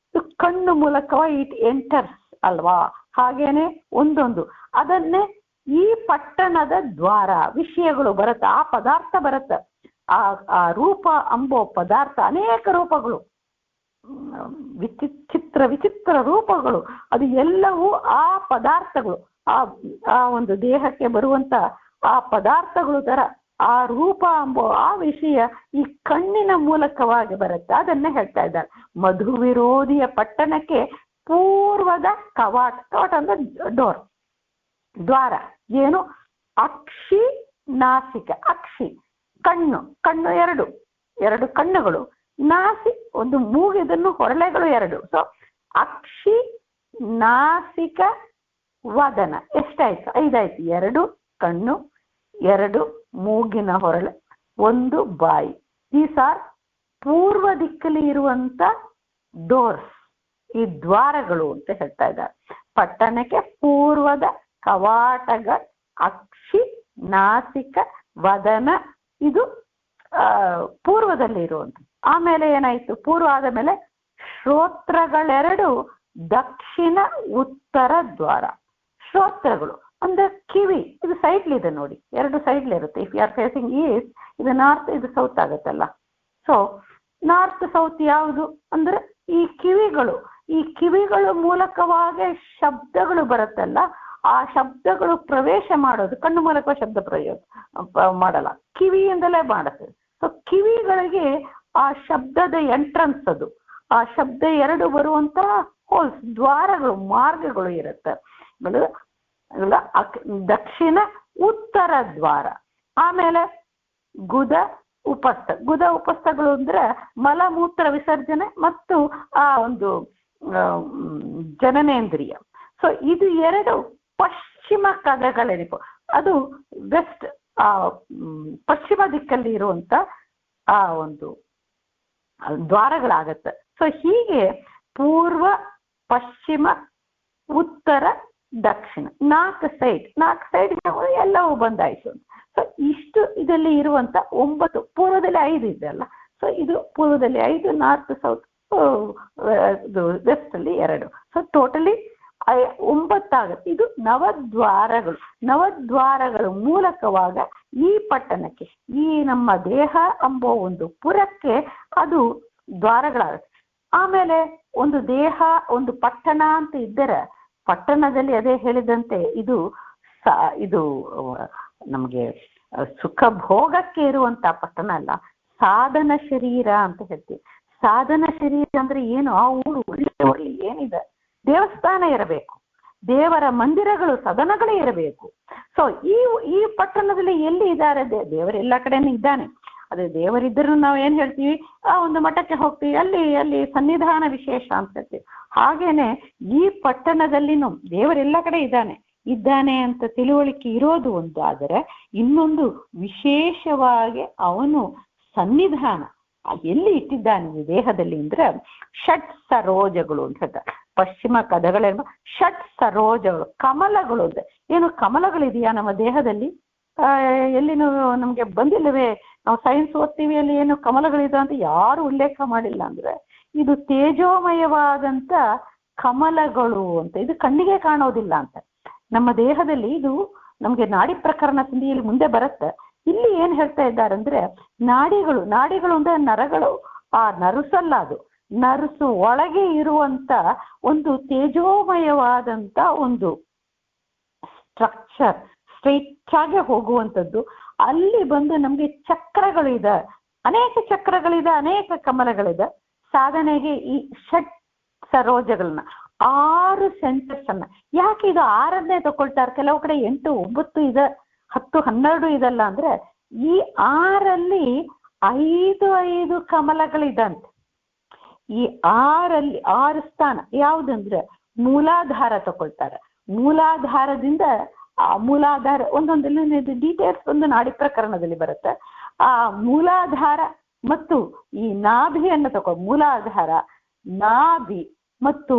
ಕಣ್ಣು ಮೂಲಕವಾಗಿ ಇಟ್ ಎಂಟರ್ಸ್ ಅಲ್ವಾ? ಹಾಗೇನೆ ಒಂದೊಂದು ಅದನ್ನೇ ಈ ಪಟ್ಟಣದ ದ್ವಾರ ವಿಷಯಗಳು ಬರುತ್ತೆ, ಆ ಪದಾರ್ಥ ಬರುತ್ತೆ. ಆ ರೂಪ ಅಂಬೋ ಪದಾರ್ಥ ಅನೇಕ ರೂಪಗಳು, ವಿಚಿತ್ರ ರೂಪಗಳು, ಅದು ಎಲ್ಲವೂ ಆ ಪದಾರ್ಥಗಳು, ಆ ಒಂದು ದೇಹಕ್ಕೆ ಬರುವಂತ ಆ ಪದಾರ್ಥಗಳು ತರ ಆ ರೂಪ ಅಂಬೋ ಆ ವಿಷಯ ಈ ಕಣ್ಣಿನ ಮೂಲಕವಾಗಿ ಬರುತ್ತೆ. ಅದನ್ನೇ ಹೇಳ್ತಾ ಇದ್ದಾರೆ. ಮಧು ವಿರೋಧಿಯ ಪಟ್ಟಣಕ್ಕೆ ಪೂರ್ವದ ಕವಾಟ ಅಂದ್ರೆ ಡೋರ್, ದ್ವಾರ. ಏನು? ಅಕ್ಷಿ ನಾಸಿಕ. ಅಕ್ಷಿ ಕಣ್ಣು ಎರಡು ಕಣ್ಣುಗಳು, ನಾಸಿ ಒಂದು ಮೂಗು, ಇದನ್ನು ಹೊರಳೆಗಳು ಎರಡು. ಸೊ ಅಕ್ಷಿ ನಾಸಿಕ ವದನ ಎಷ್ಟಾಯ್ತು? 5 ಆಯ್ತು. 2 ಕಣ್ಣು, 2 ಮೂಗಿನ ಹೊರಳೆ, 1 ಬಾಯಿ. ದೀಸ್ ಆರ್ ಪೂರ್ವ ದಿಕ್ಕಲ್ಲಿ ಇರುವಂತ ಡೋರ್ಸ್, ಈ ದ್ವಾರಗಳು ಅಂತ ಹೇಳ್ತಾ ಇದ್ದಾರೆ. ಪಟ್ಟಣಕ್ಕೆ ಪೂರ್ವದ ಕವಾಟಗಳ ಅಕ್ಷಿ ನಾಸಿಕ ವದನ, ಇದು ಪೂರ್ವದಲ್ಲಿ ಇರುವಂತ. ಆಮೇಲೆ ಏನಾಯ್ತು? ಪೂರ್ವ ಆದ ಮೇಲೆ ಶ್ರೋತ್ರಗಳೆರಡು ದಕ್ಷಿಣ ಉತ್ತರ ದ್ವಾರ. ಶ್ರೋತ್ರಗಳು ಅಂದ್ರೆ ಕಿವಿ, ಇದು ಸೈಡ್ಲಿದೆ ನೋಡಿ, 2 ಸೈಡ್ಲಿರುತ್ತೆ. If you are facing east, ಇದು ನಾರ್ತ್, ಇದು ಸೌತ್ ಆಗುತ್ತಲ್ಲ. ಸೊ ನಾರ್ತ್ ಸೌತ್ ಯಾವುದು ಅಂದ್ರೆ ಈ ಕಿವಿಗಳು. ಈ ಕಿವಿಗಳ ಮೂಲಕವಾಗಿ ಶಬ್ದಗಳು ಬರುತ್ತಲ್ಲ, ಆ ಶಬ್ದಗಳು ಪ್ರವೇಶ ಮಾಡೋದು ಕಣ್ಣು ಮೂಲಕ ಶಬ್ದ ಪ್ರಯೋಗ ಮಾಡಲ್ಲ, ಕಿವಿಯಿಂದಲೇ ಮಾಡುತ್ತೆ. ಸೊ ಕಿವಿಗಳಿಗೆ ಆ ಶಬ್ದದ ಎಂಟ್ರನ್ಸ್, ಅದು ಆ ಶಬ್ದ 2 ಬರುವಂತಹ ಹೋಲ್ಸ್, ದ್ವಾರಗಳು, ಮಾರ್ಗಗಳು ಇರುತ್ತೆ. ದಕ್ಷಿಣ ಉತ್ತರ ದ್ವಾರ. ಆಮೇಲೆ ಗುದ ಉಪಸ್ಥಗಳು ಅಂದ್ರೆ ಮಲಮೂತ್ರ ವಿಸರ್ಜನೆ ಮತ್ತು ಆ ಒಂದು ಜನನೇಂದ್ರಿಯ. ಸೊ ಇದು 2 ಪಶ್ಚಿಮ ಕದಗಳೇನಿಪು, ಅದು ವೆಸ್ಟ್ ಪಶ್ಚಿಮ ದಿಕ್ಕಲ್ಲಿ ಇರುವಂತ ಆ ಒಂದು ದ್ವಾರಗಳಾಗತ್ತೆ. ಸೊ ಹೀಗೆ ಪೂರ್ವ, ಪಶ್ಚಿಮ, ಉತ್ತರ, ದಕ್ಷಿಣ, 4 ಸೈಡ್ ಎಲ್ಲವೂ ಬಂದಾಯ್ತು. ಸೊ ಇಷ್ಟು ಇದರಲ್ಲಿ ಇರುವಂತ 9, ಪೂರ್ವದಲ್ಲಿ 5 ಇದೆ ಅಲ್ಲ. ಸೊ ಇದು ಪೂರ್ವದಲ್ಲಿ 5, ನಾರ್ತ್ ಸೌತ್ ವೆಸ್ಟ್ ಅಲ್ಲಿ 2. ಸೊ ಟೋಟಲಿ 9 ಆಗುತ್ತೆ. ಇದು ನವದ್ವಾರಗಳ ಮೂಲಕವಾಗ ಈ ಪಟ್ಟಣಕ್ಕೆ, ಈ ನಮ್ಮ ದೇಹ ಎಂಬೋ ಒಂದು ಪುರಕ್ಕೆ ಅದು ದ್ವಾರಗಳಾಗುತ್ತೆ. ಆಮೇಲೆ ಒಂದು ದೇಹ, ಒಂದು ಪಟ್ಟಣ ಅಂತ ಇದ್ದರೆ, ಪಟ್ಟಣದಲ್ಲಿ ಅದೇ ಹೇಳಿದಂತೆ ಇದು ನಮಗೆ ಸುಖ ಭೋಗಕ್ಕೆ ಇರುವಂತ ಪಟ್ಟಣ ಅಲ್ಲ, ಸಾಧನ ಶರೀರ ಅಂತ ಹೇಳ್ತೀವಿ. ಸಾಧನ ಶರೀರ ಅಂದ್ರೆ ಏನು? ಆ ಊರು ಒಳ್ಳೆ ಏನಿದೆ, ದೇವಸ್ಥಾನ ಇರಬೇಕು, ದೇವರ ಮಂದಿರಗಳು, ಸದನಗಳೇ ಇರಬೇಕು. ಸೊ ಈ ಪಟ್ಟಣದಲ್ಲಿ ಎಲ್ಲಿ ಇದ್ದಾರೆ? ದೇವರೆಲ್ಲ ಕಡೆನೂ ಇದ್ದಾನೆ. ಅದೇ ದೇವರಿದ್ದರೂ ನಾವು ಏನ್ ಹೇಳ್ತೀವಿ? ಆ ಒಂದು ಮಠಕ್ಕೆ ಹೋಗ್ತೀವಿ, ಅಲ್ಲಿ ಸನ್ನಿಧಾನ ವಿಶೇಷ ಅಂತ ಹೇಳ್ತೀವಿ. ಹಾಗೇನೆ ಈ ಪಟ್ಟಣದಲ್ಲಿನೂ ದೇವರೆಲ್ಲ ಕಡೆ ಇದ್ದಾನೆ ಅಂತ ತಿಳುವಳಿಕೆ ಇರೋದು ಒಂದು. ಆದರೆ ಇನ್ನೊಂದು ವಿಶೇಷವಾಗಿ ಅವನು ಸನ್ನಿಧಾನ ಎಲ್ಲಿ ಇಟ್ಟಿದ್ದಾನೆ ಈ ದೇಹದಲ್ಲಿ ಅಂದ್ರೆ ಷಟ್ ಸರೋಜಗಳು ಅಂತ ಹೇಳ್ತಾರೆ. ಪಶ್ಚಿಮ ಕದಗಳೆಂಬ ಷಟ್ ಸರೋಜಗಳು, ಕಮಲಗಳು ಅಂತ. ಏನು ಕಮಲಗಳಿದೆಯಾ ನಮ್ಮ ದೇಹದಲ್ಲಿ? ಎಲ್ಲಿನೂ ನಮ್ಗೆ ಬಂದಿಲ್ಲವೇ? ನಾವು ಸೈನ್ಸ್ ಓದ್ತೀವಿ, ಅಲ್ಲಿ ಏನು ಕಮಲಗಳಿದೆ ಅಂತ ಯಾರು ಉಲ್ಲೇಖ ಮಾಡಿಲ್ಲ. ಅಂದ್ರೆ ಇದು ತೇಜೋಮಯವಾದಂತ ಕಮಲಗಳು ಅಂತ, ಇದು ಕಣ್ಣಿಗೆ ಕಾಣೋದಿಲ್ಲ ಅಂತ. ನಮ್ಮ ದೇಹದಲ್ಲಿ ಇದು ನಮ್ಗೆ ನಾಡಿ ಪ್ರಕರಣ ಸಂಧಿಯಲ್ಲಿ ಮುಂದೆ ಬರುತ್ತೆ. ಇಲ್ಲಿ ಏನ್ ಹೇಳ್ತಾ ಇದ್ದಾರೆ ಅಂದ್ರೆ ನಾಡಿಗಳು ಅಂದ್ರೆ ನರಗಳು, ಆ ನರುಸಲ್ಲ, ಅದು ನರುಸು ಒಳಗೆ ಇರುವಂತ ಒಂದು ತೇಜೋಮಯವಾದಂತ ಒಂದು ಸ್ಟ್ರಕ್ಚರ್, ಸ್ಟ್ರೈಟ್ ಆಗಿ ಹೋಗುವಂಥದ್ದು. ಅಲ್ಲಿ ಬಂದು ನಮ್ಗೆ ಚಕ್ರಗಳಿದೆ, ಅನೇಕ ಚಕ್ರಗಳಿದೆ, ಅನೇಕ ಕಮಲಗಳಿದೆ. ಸಾಧನೆಗೆ ಈ ಷಟ್ ಸರೋಜಗಳನ್ನ 6 ಸೆಂಟರ್ಸ್ ಅನ್ನ, ಯಾಕೆ ಇದು 6ನ್ನೇ ತಗೊಳ್ತಾರೆ? ಕೆಲವು ಕಡೆ 8, 9 ಇದೆ, 10, 12 ಇದಲ್ಲ. ಅಂದ್ರೆ ಈ 6ರಲ್ಲಿ 5 ಕಮಲಗಳಿದಂತೆ. ಈ 6ರಲ್ಲಿ 6 ಸ್ಥಾನ ಯಾವುದಂದ್ರೆ ಮೂಲಾಧಾರ ತಗೊಳ್ತಾರೆ. ಮೂಲಾಧಾರದಿಂದ ಆ ಮೂಲಾಧಾರ ಒಂದೊಂದು ಡೀಟೇಲ್ಸ್ ಒಂದು ನಾಡಿ ಪ್ರಕರಣದಲ್ಲಿ ಬರುತ್ತೆ. ಆ ಮೂಲಾಧಾರ ಮತ್ತು ಈ ನಾಭಿಯನ್ನು ತಗೋ, ಮೂಲಾಧಾರ, ನಾಭಿ ಮತ್ತು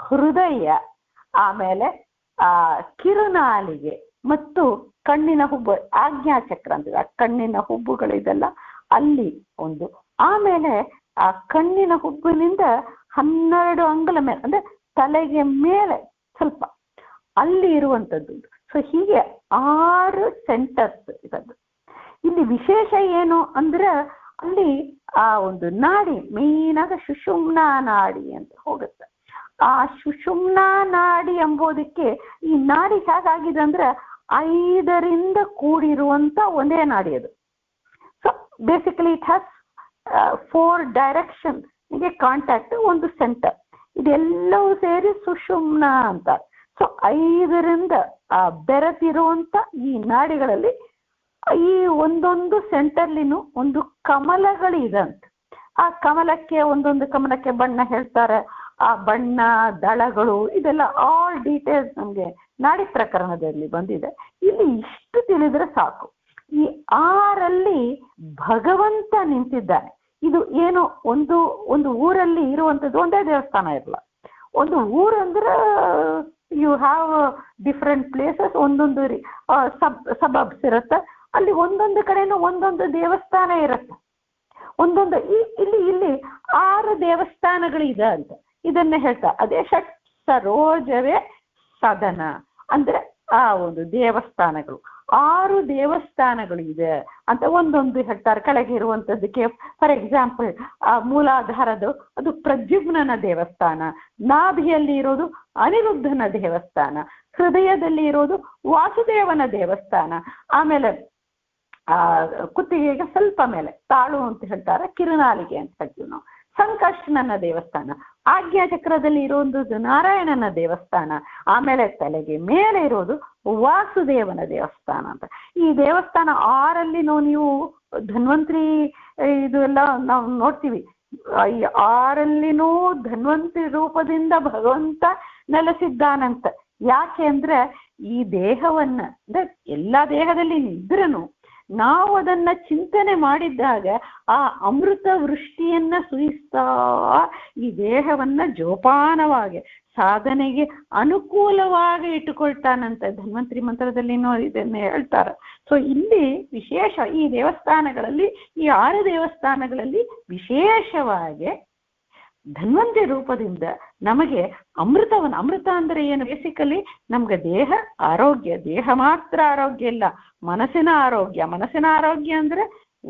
ಹೃದಯ, ಆಮೇಲೆ ಆ ಕಿರುನಾಲಿಗೆ ಮತ್ತು ಕಣ್ಣಿನ ಹುಬ್ಬು, ಆಜ್ಞಾಚಕ್ರ ಅಂತೀವಿ, ಆ ಕಣ್ಣಿನ ಹುಬ್ಬುಗಳಿದೆಲ್ಲ ಅಲ್ಲಿ ಒಂದು. ಆಮೇಲೆ ಆ ಕಣ್ಣಿನ ಹುಬ್ಬಿನಿಂದ 12 ಅಂಗುಲ ಮೇಲೆ ಅಂದ್ರೆ ತಲೆಗೆ ಮೇಲೆ ಸ್ವಲ್ಪ ಅಲ್ಲಿ ಇರುವಂಥದ್ದು. ಸೊ ಹೀಗೆ 6 ಸೆಂಟರ್ಸ್ ಇರೋದು. ಇಲ್ಲಿ ವಿಶೇಷ ಏನು ಅಂದ್ರೆ ಅಲ್ಲಿ ಆ ಒಂದು ನಾಡಿ ಮೇನ್ ಆಗ ಸುಷುಮ್ನಾ ನಾಡಿ ಅಂತ ಹೋಗುತ್ತೆ. ಆ ಸುಷುಮ್ನಾ ನಾಡಿ ಎಂಬುದಕ್ಕೆ ಈ ನಾಡಿ ಹೇಗಾಗಿದೆ ಅಂದ್ರೆ 5ರಿಂದ ಕೂಡಿರುವಂತ ಒಂದೇ ನಾಡಿ ಅದು. So basically it has 4 directions ಹೀಗೆ ಕಾಂಟ್ಯಾಕ್ಟ್, ಒಂದು ಸೆಂಟರ್, ಇದೆಲ್ಲವೂ ಸೇರಿ ಸುಷುಮ್ನಾ ಅಂತ. ಸೊ 5ರಿಂದ ಬೆರೆತಿರುವಂತ ಈ ನಾಡಿಗಳಲ್ಲಿ ಈ ಒಂದೊಂದು ಸೆಂಟರ್ಲಿನೂ ಒಂದು ಕಮಲಗಳಿದಂತೆ. ಆ ಕಮಲಕ್ಕೆ ಒಂದೊಂದು ಕಮಲಕ್ಕೆ ಬಣ್ಣ ಹೇಳ್ತಾರೆ, ಆ ಬಣ್ಣ, ದಳಗಳು, ಇದೆಲ್ಲ ಆಲ್ ಡೀಟೇಲ್ಸ್ ನಮ್ಗೆ ನಾಡಿ ಪ್ರಕರಣದಲ್ಲಿ ಬಂದಿದೆ. ಇಲ್ಲಿ ಇಷ್ಟು ತಿಳಿದ್ರೆ ಸಾಕು. ಈ 6ರಲ್ಲಿ ಭಗವಂತ ನಿಂತಿದ್ದಾನೆ. ಇದು ಏನು ಒಂದು ಊರಲ್ಲಿ ಇರುವಂತದ್ದು ಒಂದೇ ದೇವಸ್ಥಾನ ಇರಲ್ಲ. ಒಂದು ಊರು ಅಂದ್ರೆ ಯು ಹ್ಯಾವ್ ಡಿಫ್ರೆಂಟ್ ಪ್ಲೇಸಸ್, ಒಂದೊಂದು ಸಬಬ್ಸ್ ಇರುತ್ತೆ. ಅಲ್ಲಿ ಒಂದೊಂದು ಕಡೆನೂ ಒಂದೊಂದು ದೇವಸ್ಥಾನ ಇರುತ್ತೆ. ಒಂದೊಂದು ಇಲ್ಲಿ 6 ದೇವಸ್ಥಾನಗಳಿದೆ ಅಂತ ಇದನ್ನೇ ಹೇಳ್ತಾರೆ. ಅದೇ ಷಟ್ ಸರೋಜವೇ ಸದನ ಅಂದ್ರೆ ಆ ಒಂದು ದೇವಸ್ಥಾನಗಳು, 6 ದೇವಸ್ಥಾನಗಳು ಇದೆ ಅಂತ ಒಂದೊಂದು ಹೇಳ್ತಾರೆ. ಕೆಳಗೆ ಇರುವಂತದ್ದಕ್ಕೆ ಫಾರ್ ಎಕ್ಸಾಂಪಲ್ ಆ ಮೂಲಾಧಾರದು ಅದು ಪ್ರದ್ಯುಮ್ನನ ದೇವಸ್ಥಾನ, ನಾಭಿಯಲ್ಲಿ ಇರೋದು ಅನಿರುದ್ಧನ ದೇವಸ್ಥಾನ, ಹೃದಯದಲ್ಲಿ ಇರೋದು ವಾಸುದೇವನ ದೇವಸ್ಥಾನ, ಆಮೇಲೆ ಆ ಕುತ್ತಿಗೆಗೆ ಸ್ವಲ್ಪ ಮೇಲೆ ತಾಳು ಅಂತ ಹೇಳ್ತಾರೆ, ಕಿರುನಾಲಿಗೆ ಅಂತ ಹೇಳ್ತೀವಿ ನಾವು, ಸಂಕಷ್ಟನ ದೇವಸ್ಥಾನ, ಆಜ್ಞಾಚಕ್ರದಲ್ಲಿ ಇರೋದು ನಾರಾಯಣನ ದೇವಸ್ಥಾನ, ಆಮೇಲೆ ತಲೆಗೆ ಮೇಲೆ ಇರೋದು ವಾಸುದೇವನ ದೇವಸ್ಥಾನ ಅಂತ. ಈ ದೇವಸ್ಥಾನ 6ರಲ್ಲಿ ನೀವು ಧನ್ವಂತರಿ ಇದು ಎಲ್ಲ ನಾವು ನೋಡ್ತೀವಿ. ಈ 6ರಲ್ಲಿನೂ ಧನ್ವಂತರಿ ರೂಪದಿಂದ ಭಗವಂತ ನೆಲೆಸಿದ್ದಾನಂತ. ಯಾಕೆ ಅಂದ್ರೆ ಈ ದೇಹವನ್ನ ಅಂದ್ರೆ ಎಲ್ಲ ದೇಹದಲ್ಲಿ ಇದ್ರೂ ನಾವು ಅದನ್ನ ಚಿಂತನೆ ಮಾಡಿದ್ದಾಗ ಆ ಅಮೃತ ವೃಷ್ಟಿಯನ್ನ ಸುರಿಸ್ತಾ ಈ ದೇಹವನ್ನ ಜೋಪಾನವಾಗಿ ಸಾಧನೆಗೆ ಅನುಕೂಲವಾಗಿ ಇಟ್ಟುಕೊಳ್ತಾನಂತ ಧನ್ವಂತರಿ ಮಂತ್ರದಲ್ಲಿನೂ ಇದನ್ನ ಹೇಳ್ತಾರೆ. ಸೊ ಇಲ್ಲಿ ವಿಶೇಷ ಈ ದೇವಸ್ಥಾನಗಳಲ್ಲಿ, ಈ 6 ದೇವಸ್ಥಾನಗಳಲ್ಲಿ ವಿಶೇಷವಾಗಿ ಧನ್ವಂತರಿ ರೂಪದಿಂದ ನಮಗೆ ಅಮೃತವನ್ನು, ಅಮೃತ ಅಂದ್ರೆ ಏನು, ಬೇಸಿಕಲಿ ನಮ್ಗೆ ದೇಹ ಆರೋಗ್ಯ, ದೇಹ ಮಾತ್ರ ಆರೋಗ್ಯ ಇಲ್ಲ, ಮನಸ್ಸಿನ ಆರೋಗ್ಯ. ಮನಸ್ಸಿನ ಆರೋಗ್ಯ ಅಂದ್ರೆ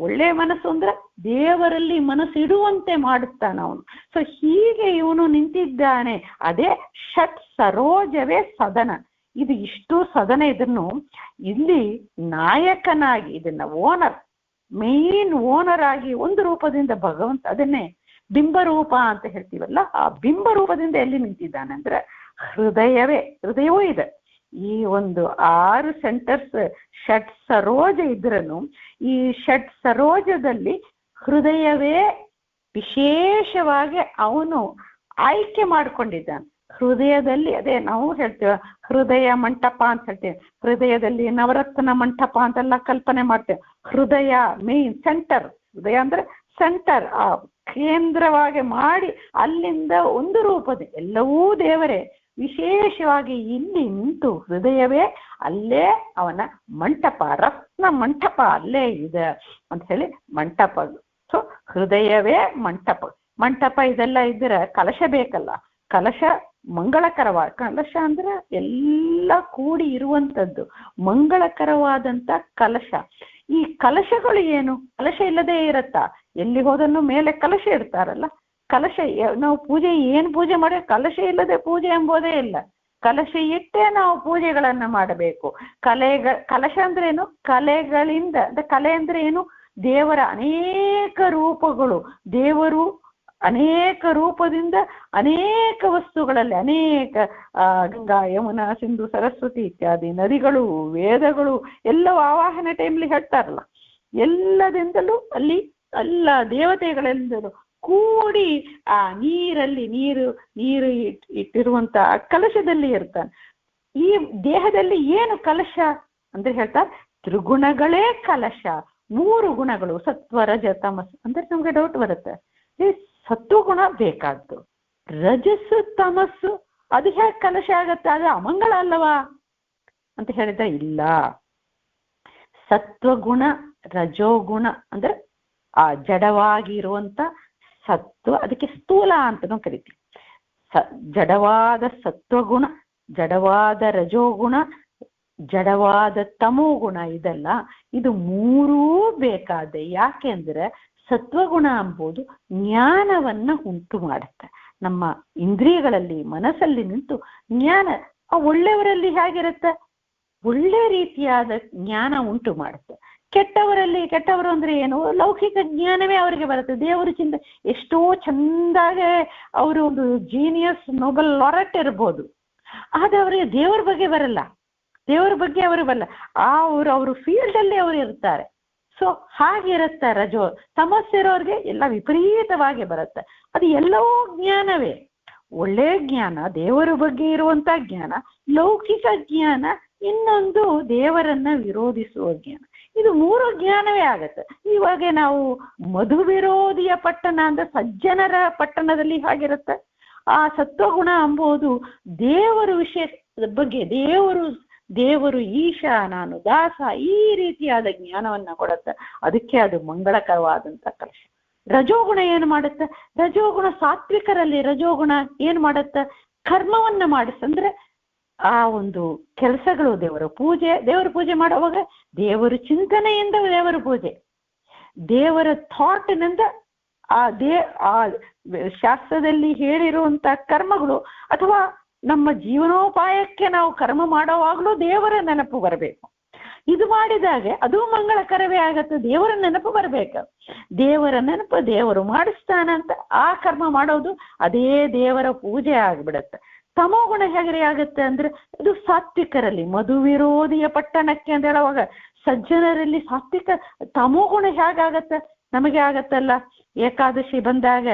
ಒಳ್ಳೆ ಮನಸ್ಸು ಅಂದ್ರೆ ದೇವರಲ್ಲಿ ಮನಸ್ಸಿಡುವಂತೆ ಮಾಡುತ್ತಾನ ಅವನು. ಸೊ ಹೀಗೆ ಇವನು ನಿಂತಿದ್ದಾನೆ. ಅದೇ ಷಟ್ ಸರೋಜವೇ ಸದನ. ಇದು ಇಷ್ಟು ಸದನ, ಇದನ್ನು ಇಲ್ಲಿ ನಾಯಕನಾಗಿ ಇದನ್ನ ಓನರ್, ಮೇನ್ ಓನರ್ ಆಗಿ ಒಂದು ರೂಪದಿಂದ ಭಗವಂತ, ಅದನ್ನೇ ಬಿಂಬರೂಪ ಅಂತ ಹೇಳ್ತೀವಲ್ಲ, ಆ ಬಿಂಬರೂಪದಿಂದ ಎಲ್ಲಿ ನಿಂತಿದ್ದಾನೆ ಅಂದ್ರೆ ಹೃದಯವೂ ಇದೆ. ಈ ಒಂದು 6 ಸೆಂಟರ್ಸ್ ಷಟ್ ಸರೋಜ ಇದ್ರನು ಈ ಷಟ್ ಸರೋಜದಲ್ಲಿ ಹೃದಯವೇ ವಿಶೇಷವಾಗಿ ಅವನು ಆಯ್ಕೆ ಮಾಡ್ಕೊಂಡಿದ್ದಾನೆ. ಹೃದಯದಲ್ಲಿ ಅದೇ ನಾವು ಹೇಳ್ತೇವೆ ಹೃದಯ ಮಂಟಪ ಅಂತ ಹೇಳ್ತೇವೆ. ಹೃದಯದಲ್ಲಿ ನವರತ್ನ ಮಂಟಪ ಅಂತೆಲ್ಲ ಕಲ್ಪನೆ ಮಾಡ್ತೇವೆ. ಹೃದಯ ಮೇನ್ ಸೆಂಟರ್, ಹೃದಯ ಅಂದ್ರೆ ಸೆಂಟರ್, ಆ ಕೇಂದ್ರವಾಗಿ ಮಾಡಿ ಅಲ್ಲಿಂದ ಒಂದು ರೂಪದ ಎಲ್ಲವೂ ದೇವರೇ ವಿಶೇಷವಾಗಿ ಇಲ್ಲಿ ನಿಂತು ಹೃದಯವೇ ಅಲ್ಲೇ ಅವನ ಮಂಟಪ, ರತ್ನ ಮಂಟಪ ಅಲ್ಲೇ ಇದೆ ಅಂತ ಹೇಳಿ ಮಂಟಪ. ಸೊ ಹೃದಯವೇ ಮಂಟಪ. ಮಂಟಪ ಇದೆಲ್ಲ ಇದ್ರೆ ಕಲಶ ಬೇಕಲ್ಲ, ಕಲಶ ಮಂಗಳಕರವಾದ ಕಲಶ ಅಂದ್ರೆ ಎಲ್ಲ ಕೂಡಿ ಇರುವಂಥದ್ದು ಮಂಗಳಕರವಾದಂತ ಕಲಶ. ಈ ಕಲಶಗಳು ಏನು, ಕಲಶ ಇಲ್ಲದೆ ಇರತ್ತಾ? ಎಲ್ಲಿ ಹೋದನ್ನು ಮೇಲೆ ಕಲಶ ಇಡ್ತಾರಲ್ಲ, ಕಲಶ ನಾವು ಪೂಜೆ ಏನು ಪೂಜೆ ಮಾಡಿ ಕಲಶ ಇಲ್ಲದೆ ಪೂಜೆ ಎಂಬುದೇ ಇಲ್ಲ. ಕಲಶ ಇಟ್ಟೇ ನಾವು ಪೂಜೆಗಳನ್ನ ಮಾಡಬೇಕು. ಕಲಶ ಅಂದ್ರೆ ಏನು, ಕಲೆಗಳಿಂದ, ಅಂದ್ರೆ ಕಲೆ ಅಂದ್ರೆ ಏನು, ದೇವರ ಅನೇಕ ರೂಪಗಳು, ದೇವರು ಅನೇಕ ರೂಪದಿಂದ ಅನೇಕ ವಸ್ತುಗಳಲ್ಲಿ ಅನೇಕ ಗಂಗಾ, ಯಮುನಾ, ಸಿಂಧು, ಸರಸ್ವತಿ ಇತ್ಯಾದಿ ನದಿಗಳು, ವೇದಗಳು ಎಲ್ಲವೂ ಆವಾಹನ ಟೈಮ್ಲಿ ಹೇಳ್ತಾರಲ್ಲ, ಎಲ್ಲದಿಂದಲೂ ಅಲ್ಲಿ ಎಲ್ಲ ದೇವತೆಗಳಿಂದಲೂ ಕೂಡಿ ಆ ನೀರು ಇಟ್ಟಿರುವಂತ ಕಲಶದಲ್ಲಿ ಇರ್ತಾನೆ. ಈ ದೇಹದಲ್ಲಿ ಏನು ಕಲಶ ಅಂದ್ರೆ ಹೇಳ್ತಾರೆ ತ್ರಿಗುಣಗಳೇ ಕಲಶ. 3 ಗುಣಗಳು ಸತ್ವ ರಜ ತಮಸ್ ಅಂದ್ರೆ ನಮ್ಗೆ ಡೌಟ್ ಬರುತ್ತೆ, ಈ ಸತ್ವಗುಣ ಬೇಕಾದ್ದು, ರಜಸ್ಸು ತಮಸ್ಸು ಅದು ಹೇಗೆ ಕಲಶ ಆಗತ್ತೆ, ಅದು ಅಮಂಗಳ ಅಲ್ಲವಾ ಅಂತ ಹೇಳಿದ್ರೆ ಇಲ್ಲ. ಸತ್ವಗುಣ ರಜೋಗುಣ ಅಂದ್ರೆ ಆ ಜಡವಾಗಿರುವಂತ ಸತ್ವ, ಅದಕ್ಕೆ ಸ್ಥೂಲ ಅಂತನೂ ಕರಿತೀವಿ. ಜಡವಾದ ಸತ್ವಗುಣ, ಜಡವಾದ ರಜೋಗುಣ, ಜಡವಾದ ತಮೋಗುಣ, ಇದೆಲ್ಲ ಇದು 3 ಬೇಕಾದೆ. ಯಾಕೆಂದ್ರೆ ಸತ್ವಗುಣ ಎಂಬುದು ಜ್ಞಾನವನ್ನ ಉಂಟು ಮಾಡುತ್ತೆ. ನಮ್ಮ ಇಂದ್ರಿಯಗಳಲ್ಲಿ ಮನಸ್ಸಲ್ಲಿ ನಿಂತು ಜ್ಞಾನ, ಆ ಒಳ್ಳೆಯವರಲ್ಲಿ ಹೇಗಿರುತ್ತೆ, ಒಳ್ಳೆ ರೀತಿಯಾದ ಜ್ಞಾನ ಉಂಟು ಮಾಡುತ್ತೆ. ಕೆಟ್ಟವರಲ್ಲಿ, ಕೆಟ್ಟವರು ಅಂದ್ರೆ ಏನು, ಲೌಕಿಕ ಜ್ಞಾನವೇ ಅವರಿಗೆ ಬರುತ್ತೆ. ದೇವರು ಚಿಂತೆ ಎಷ್ಟೋ ಚಂದಾಗೆ ಅವರು ಒಂದು ಜೀನಿಯಸ್ ನೊಬೆಲ್ ಲಾರೆಟ್ ಇರ್ಬೋದು, ಆದ್ರೆ ಅವರಿಗೆ ದೇವರ ಬಗ್ಗೆ ಬರಲ್ಲ, ದೇವರ ಬಗ್ಗೆ ಅವರು ಬರಲ್ಲ, ಅವರು ಫೀಲ್ಡ್ ಅಲ್ಲಿ ಅವರು ಇರ್ತಾರೆ. ಸೊ ಹಾಗಿರುತ್ತೆ. ರಜೋ ತಮಸ್ಸಿರೋರಿಗೆ ಎಲ್ಲ ವಿಪರೀತವಾಗಿ ಬರುತ್ತೆ. ಅದು ಎಲ್ಲವೂ ಜ್ಞಾನವೇ, ಒಳ್ಳೆ ಜ್ಞಾನ, ದೇವರ ಬಗ್ಗೆ ಇರುವಂತ ಜ್ಞಾನ, ಲೌಕಿಕ ಜ್ಞಾನ, ಇನ್ನೊಂದು ದೇವರನ್ನ ವಿರೋಧಿಸುವ ಜ್ಞಾನ. ಇದು 3 ಜ್ಞಾನವೇ ಆಗತ್ತೆ. ಇವಾಗ ನಾವು ಮಧು ವಿರೋಧಿಯ ಪಟ್ಟಣ ಅಂದ್ರೆ ಸಜ್ಜನರ ಪಟ್ಟಣದಲ್ಲಿ ಹಾಗಿರುತ್ತೆ. ಆ ಸತ್ವಗುಣ ಎಂಬುದು ದೇವರ ವಿಷಯದ ಬಗ್ಗೆ, ದೇವರು ಈಶ, ನಾನು ದಾಸ, ಈ ರೀತಿಯಾದ ಜ್ಞಾನವನ್ನ ಕೊಡುತ್ತೆ. ಅದಕ್ಕೆ ಅದು ಮಂಗಳಕರವಾದಂತ ಕಲಶ. ರಜೋಗುಣ ಏನು ಮಾಡುತ್ತೆ, ರಜೋಗುಣ ಸಾತ್ವಿಕರಲ್ಲಿ ರಜೋಗುಣ ಏನ್ ಮಾಡುತ್ತೆ, ಕರ್ಮವನ್ನ ಮಾಡಿಸಂದ್ರೆ ಆ ಒಂದು ಕೆಲಸಗಳು, ದೇವರ ಪೂಜೆ ಮಾಡುವಾಗ ದೇವರ ಚಿಂತನೆಯಿಂದ ದೇವರ ಪೂಜೆ, ದೇವರ ಥಾಟ್ನಿಂದ ಆ ಶಾಸ್ತ್ರದಲ್ಲಿ ಹೇಳಿರುವಂತ ಕರ್ಮಗಳು, ಅಥವಾ ನಮ್ಮ ಜೀವನೋಪಾಯಕ್ಕೆ ನಾವು ಕರ್ಮ ಮಾಡುವಾಗಲೂ ದೇವರ ನೆನಪು ಬರಬೇಕು. ಇದು ಮಾಡಿದಾಗ ಅದು ಮಂಗಳಕರವೇ ಆಗತ್ತೆ. ದೇವರ ನೆನಪು ಬರ್ಬೇಕು, ದೇವರ ನೆನಪು ದೇವರು ಮಾಡಿಸ್ತಾನಂತ ಆ ಕರ್ಮ ಮಾಡೋದು ಅದೇ ದೇವರ ಪೂಜೆ ಆಗ್ಬಿಡತ್ತೆ. ತಮೋಗುಣ ಹೇಗೆ ಆಗತ್ತೆ ಅಂದ್ರೆ ಅದು ಸಾತ್ವಿಕರಲ್ಲಿ, ಮಧು ವಿರೋಧಿಯ ಪಟ್ಟಣಕ್ಕೆ ಅಂತ ಹೇಳುವಾಗ ಸಜ್ಜನರಲ್ಲಿ ಸಾತ್ವಿಕ. ತಮೋಗುಣ ಹೇಗಾಗತ್ತೆ, ನಮಗೆ ಆಗತ್ತಲ್ಲ, ಏಕಾದಶಿ ಬಂದಾಗ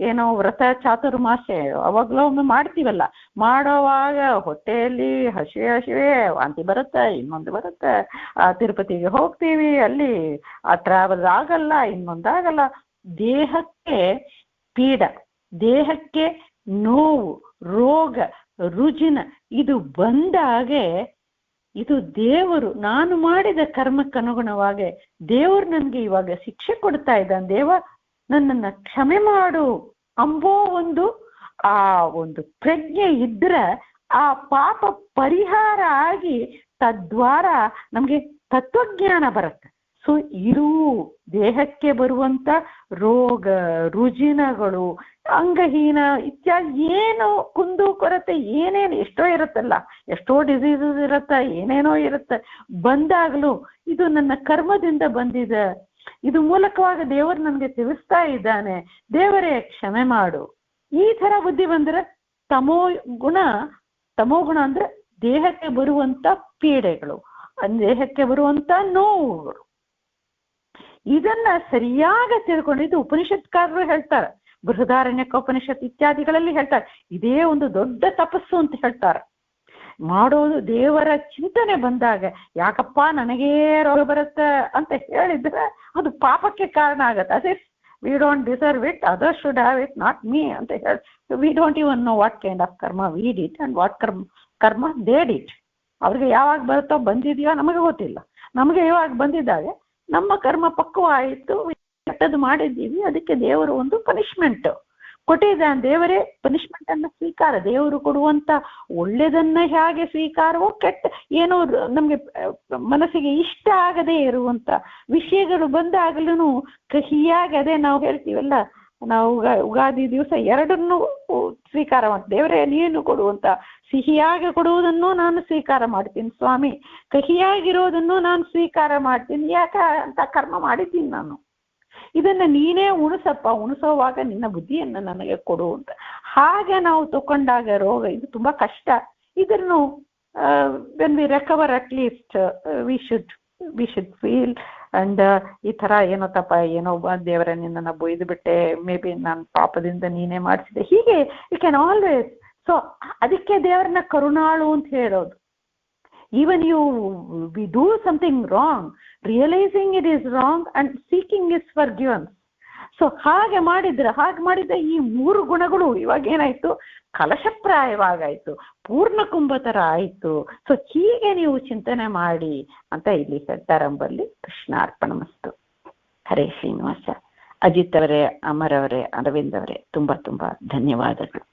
ಏನೋ ವ್ರತ ಚಾತುರ್ಮಾಸ ಅವಾಗಲೂ ಒಮ್ಮೆ ಮಾಡ್ತೀವಲ್ಲ, ಮಾಡೋವಾಗ ಹೊಟ್ಟೆಯಲ್ಲಿ ಹಸಿವೆ ವಾಂತಿ ಬರುತ್ತೆ, ಇನ್ನೊಂದು ಬರುತ್ತೆ, ತಿರುಪತಿಗೆ ಹೋಗ್ತೀವಿ, ಅಲ್ಲಿ ಆ ಟ್ರಾವೆಲ್ ಆಗಲ್ಲ, ಇನ್ನೊಂದಾಗಲ್ಲ, ದೇಹಕ್ಕೆ ಪೀಡ, ದೇಹಕ್ಕೆ ನೋವು, ರೋಗ ರುಜಿನ ಇದು ಬಂದಾಗೆ ಇದು ದೇವರು ನಾನು ಮಾಡಿದ ಕರ್ಮಕ್ಕನುಗುಣವಾಗಿ ದೇವರು ನನಗೆ ಇವಾಗ ಶಿಕ್ಷೆ ಕೊಡ್ತಾ ಇದ್ದಾನೆ, ದೇವ ನನ್ನನ್ನು ಕ್ಷಮೆ ಮಾಡು ಅಂಬೋ ಒಂದು ಪ್ರಜ್ಞೆ ಇದ್ರೆ ಆ ಪಾಪ ಪರಿಹಾರ ಆಗಿ ತದ್ವಾರ ನಮಗೆ ತತ್ವಜ್ಞಾನ ಬರುತ್ತೆ. ಸೊ ಇದು ದೇಹಕ್ಕೆ ಬರುವಂತ ರೋಗ ರುಜಿನಗಳು, ಅಂಗಹೀನ ಇತ್ಯಾದಿ ಏನು ಕುಂದು ಕೊರತೆ ಏನೇನು ಎಷ್ಟೋ ಇರುತ್ತಲ್ಲ, ಎಷ್ಟೋ ಡಿಸೀಸಸ್ ಇರುತ್ತೆ, ಏನೇನೋ ಇರುತ್ತೆ, ಬಂದಾಗಲೂ ಇದು ನನ್ನ ಕರ್ಮದಿಂದ ಬಂದಿದೆ, ಇದು ಮೂಲಕವಾಗಿ ದೇವರು ನನಗೆ ತಿಳಿಸ್ತಾ ಇದ್ದಾನೆ, ದೇವರೇ ಕ್ಷಮೆ ಮಾಡು, ಈ ತರ ಬುದ್ಧಿ ಬಂದ್ರೆ ತಮೋಗುಣ ಅಂದ್ರೆ ದೇಹಕ್ಕೆ ಬರುವಂತ ಪೀಡೆಗಳು, ದೇಹಕ್ಕೆ ಬರುವಂತ ನೋವುಗಳು, ಇದನ್ನ ಸರಿಯಾಗಿ ತಿಳ್ಕೊಂಡಿದ್ದು ಉಪನಿಷತ್ಕಾರರು ಹೇಳ್ತಾರೆ. ಬೃಹದಾರಣ್ಯಕ ಉಪನಿಷತ್ ಇತ್ಯಾದಿಗಳಲ್ಲಿ ಹೇಳ್ತಾರೆ, ಇದೇ ಒಂದು ದೊಡ್ಡ ತಪಸ್ಸು ಅಂತ ಹೇಳ್ತಾರೆ. ಮಾಡೋದು ದೇವರ ಚಿಂತನೆ ಬಂದಾಗ, ಯಾಕಪ್ಪ ನನಗೇ ರೋಗ ಬರುತ್ತೆ ಅಂತ ಹೇಳಿದ್ರೆ ಅದು ಪಾಪಕ್ಕೆ ಕಾರಣ ಆಗತ್ತೆ. ಅದೇ we don't deserve it, others should have it, not me ಅಂತ ಹೇಳಿ, we don't even know what kind of ಕರ್ಮ ವಿ ಡಿಡ್ ಅಂಡ್ ವಾಟ್ ಕರ್ಮ ದೇ ಡಿಡ್. ಅವ್ರಿಗೆ ಯಾವಾಗ ಬರುತ್ತೋ ಬಂದಿದೆಯೋ ನಮಗೆ ಗೊತ್ತಿಲ್ಲ. ನಮಗೆ ಯಾವಾಗ ಬಂದಿದ್ದಾಗ ನಮ್ಮ ಕರ್ಮ ಪಕ್ವ ಆಯಿತು, ಕೆಟ್ಟದ್ದು ಮಾಡಿದ್ದೀವಿ, ಅದಕ್ಕೆ ದೇವರು ಒಂದು ಪನಿಷ್ಮೆಂಟ್ ಕೊಟ್ಟಿದ್ದಾನೆ. ದೇವರೇ ಪನಿಷ್ಮೆಂಟ್ ಅನ್ನ ಸ್ವೀಕಾರ, ದೇವರು ಕೊಡುವಂತ ಒಳ್ಳೆದನ್ನ ಹೇಗೆ ಸ್ವೀಕಾರವೋ, ಕೆಟ್ಟ ಏನೋ ನಮ್ಗೆ ಮನಸ್ಸಿಗೆ ಇಷ್ಟ ಆಗದೆ ಇರುವಂತ ವಿಷಯಗಳು ಬಂದಾಗಲೂ ಕಹಿಯಾಗದೆ ನಾವು ಹೇಳ್ತೀವಲ್ಲ, ನಾವು ಉಗಾದಿ ದಿವಸ ಎರಡನ್ನೂ ಸ್ವೀಕಾರ ಮಾಡ್ತೀವಿ. ದೇವರೇ ನೀನು ಕೊಡುವಂತ ಸಿಹಿಯಾಗಿ ಕೊಡುವುದನ್ನು ನಾನು ಸ್ವೀಕಾರ ಮಾಡ್ತೀನಿ ಸ್ವಾಮಿ, ಕಹಿಯಾಗಿರೋದನ್ನು ನಾನು ಸ್ವೀಕಾರ ಮಾಡ್ತೀನಿ, ಯಾಕ ಅಂತ ಕರ್ಮ ಮಾಡಿದ್ದೀನಿ ನಾನು, ಇದನ್ನ ನೀನೇ ಉಣಿಸಪ್ಪ, ಉಣಿಸೋವಾಗ ನಿನ್ನ ಬುದ್ಧಿಯನ್ನ ನನಗೆ ಕೊಡು ಅಂತ. ಹಾಗೆ ನಾವು ತಕೊಂಡಾಗ ರೋಗ ಇದು ತುಂಬಾ ಕಷ್ಟ. ಇದನ್ನು when we recover at least we should feel and ಈ ತರ ಏನೋ ತಪ್ಪ, ಏನೋ ದೇವರ ನಿನ್ನನ್ನು ಬೊಯ್ದು ಬಿಟ್ಟೆ, ಮೇ ಬಿ ನಾನು ಪಾಪದಿಂದ ನೀನೇ ಮಾಡಿಸಿದೆ, ಹೀಗೆ ಯು ಕ್ಯಾನ್ ಆಲ್ವೇಸ್. ಸೊ ಅದಕ್ಕೆ ದೇವರನ್ನ ಕರುಣಾಳು ಅಂತ ಹೇಳೋದು. even we do something wrong, realizing it is wrong and seeking is forgiveness. So ಹಾಗೆ ಮಾಡಿದ್ರೆ ಈ 3 ಗುಣಗಳು ಇವಾಗ ಏನಾಯ್ತು, ಕಲಶಪ್ರಾಯವಾಗಾಯ್ತು, ಪೂರ್ಣ ಕುಂಭ ಥರ ಆಯಿತು. ಸೊ ಹೀಗೆ ನೀವು ಚಿಂತನೆ ಮಾಡಿ ಅಂತ ಇಲ್ಲಿ ಹೇಳ್ತಾರಂಬಲ್ಲಿ. ಕೃಷ್ಣಾರ್ಪಣಮಸ್ತು. ಹರೇ ಶ್ರೀನಿವಾಸ. ಅಜಿತ್ ಅವರೇ, ಅಮರ್ ಅವರೇ, ಅರವಿಂದ್ ಅವರೇ, ತುಂಬ ಧನ್ಯವಾದಗಳು.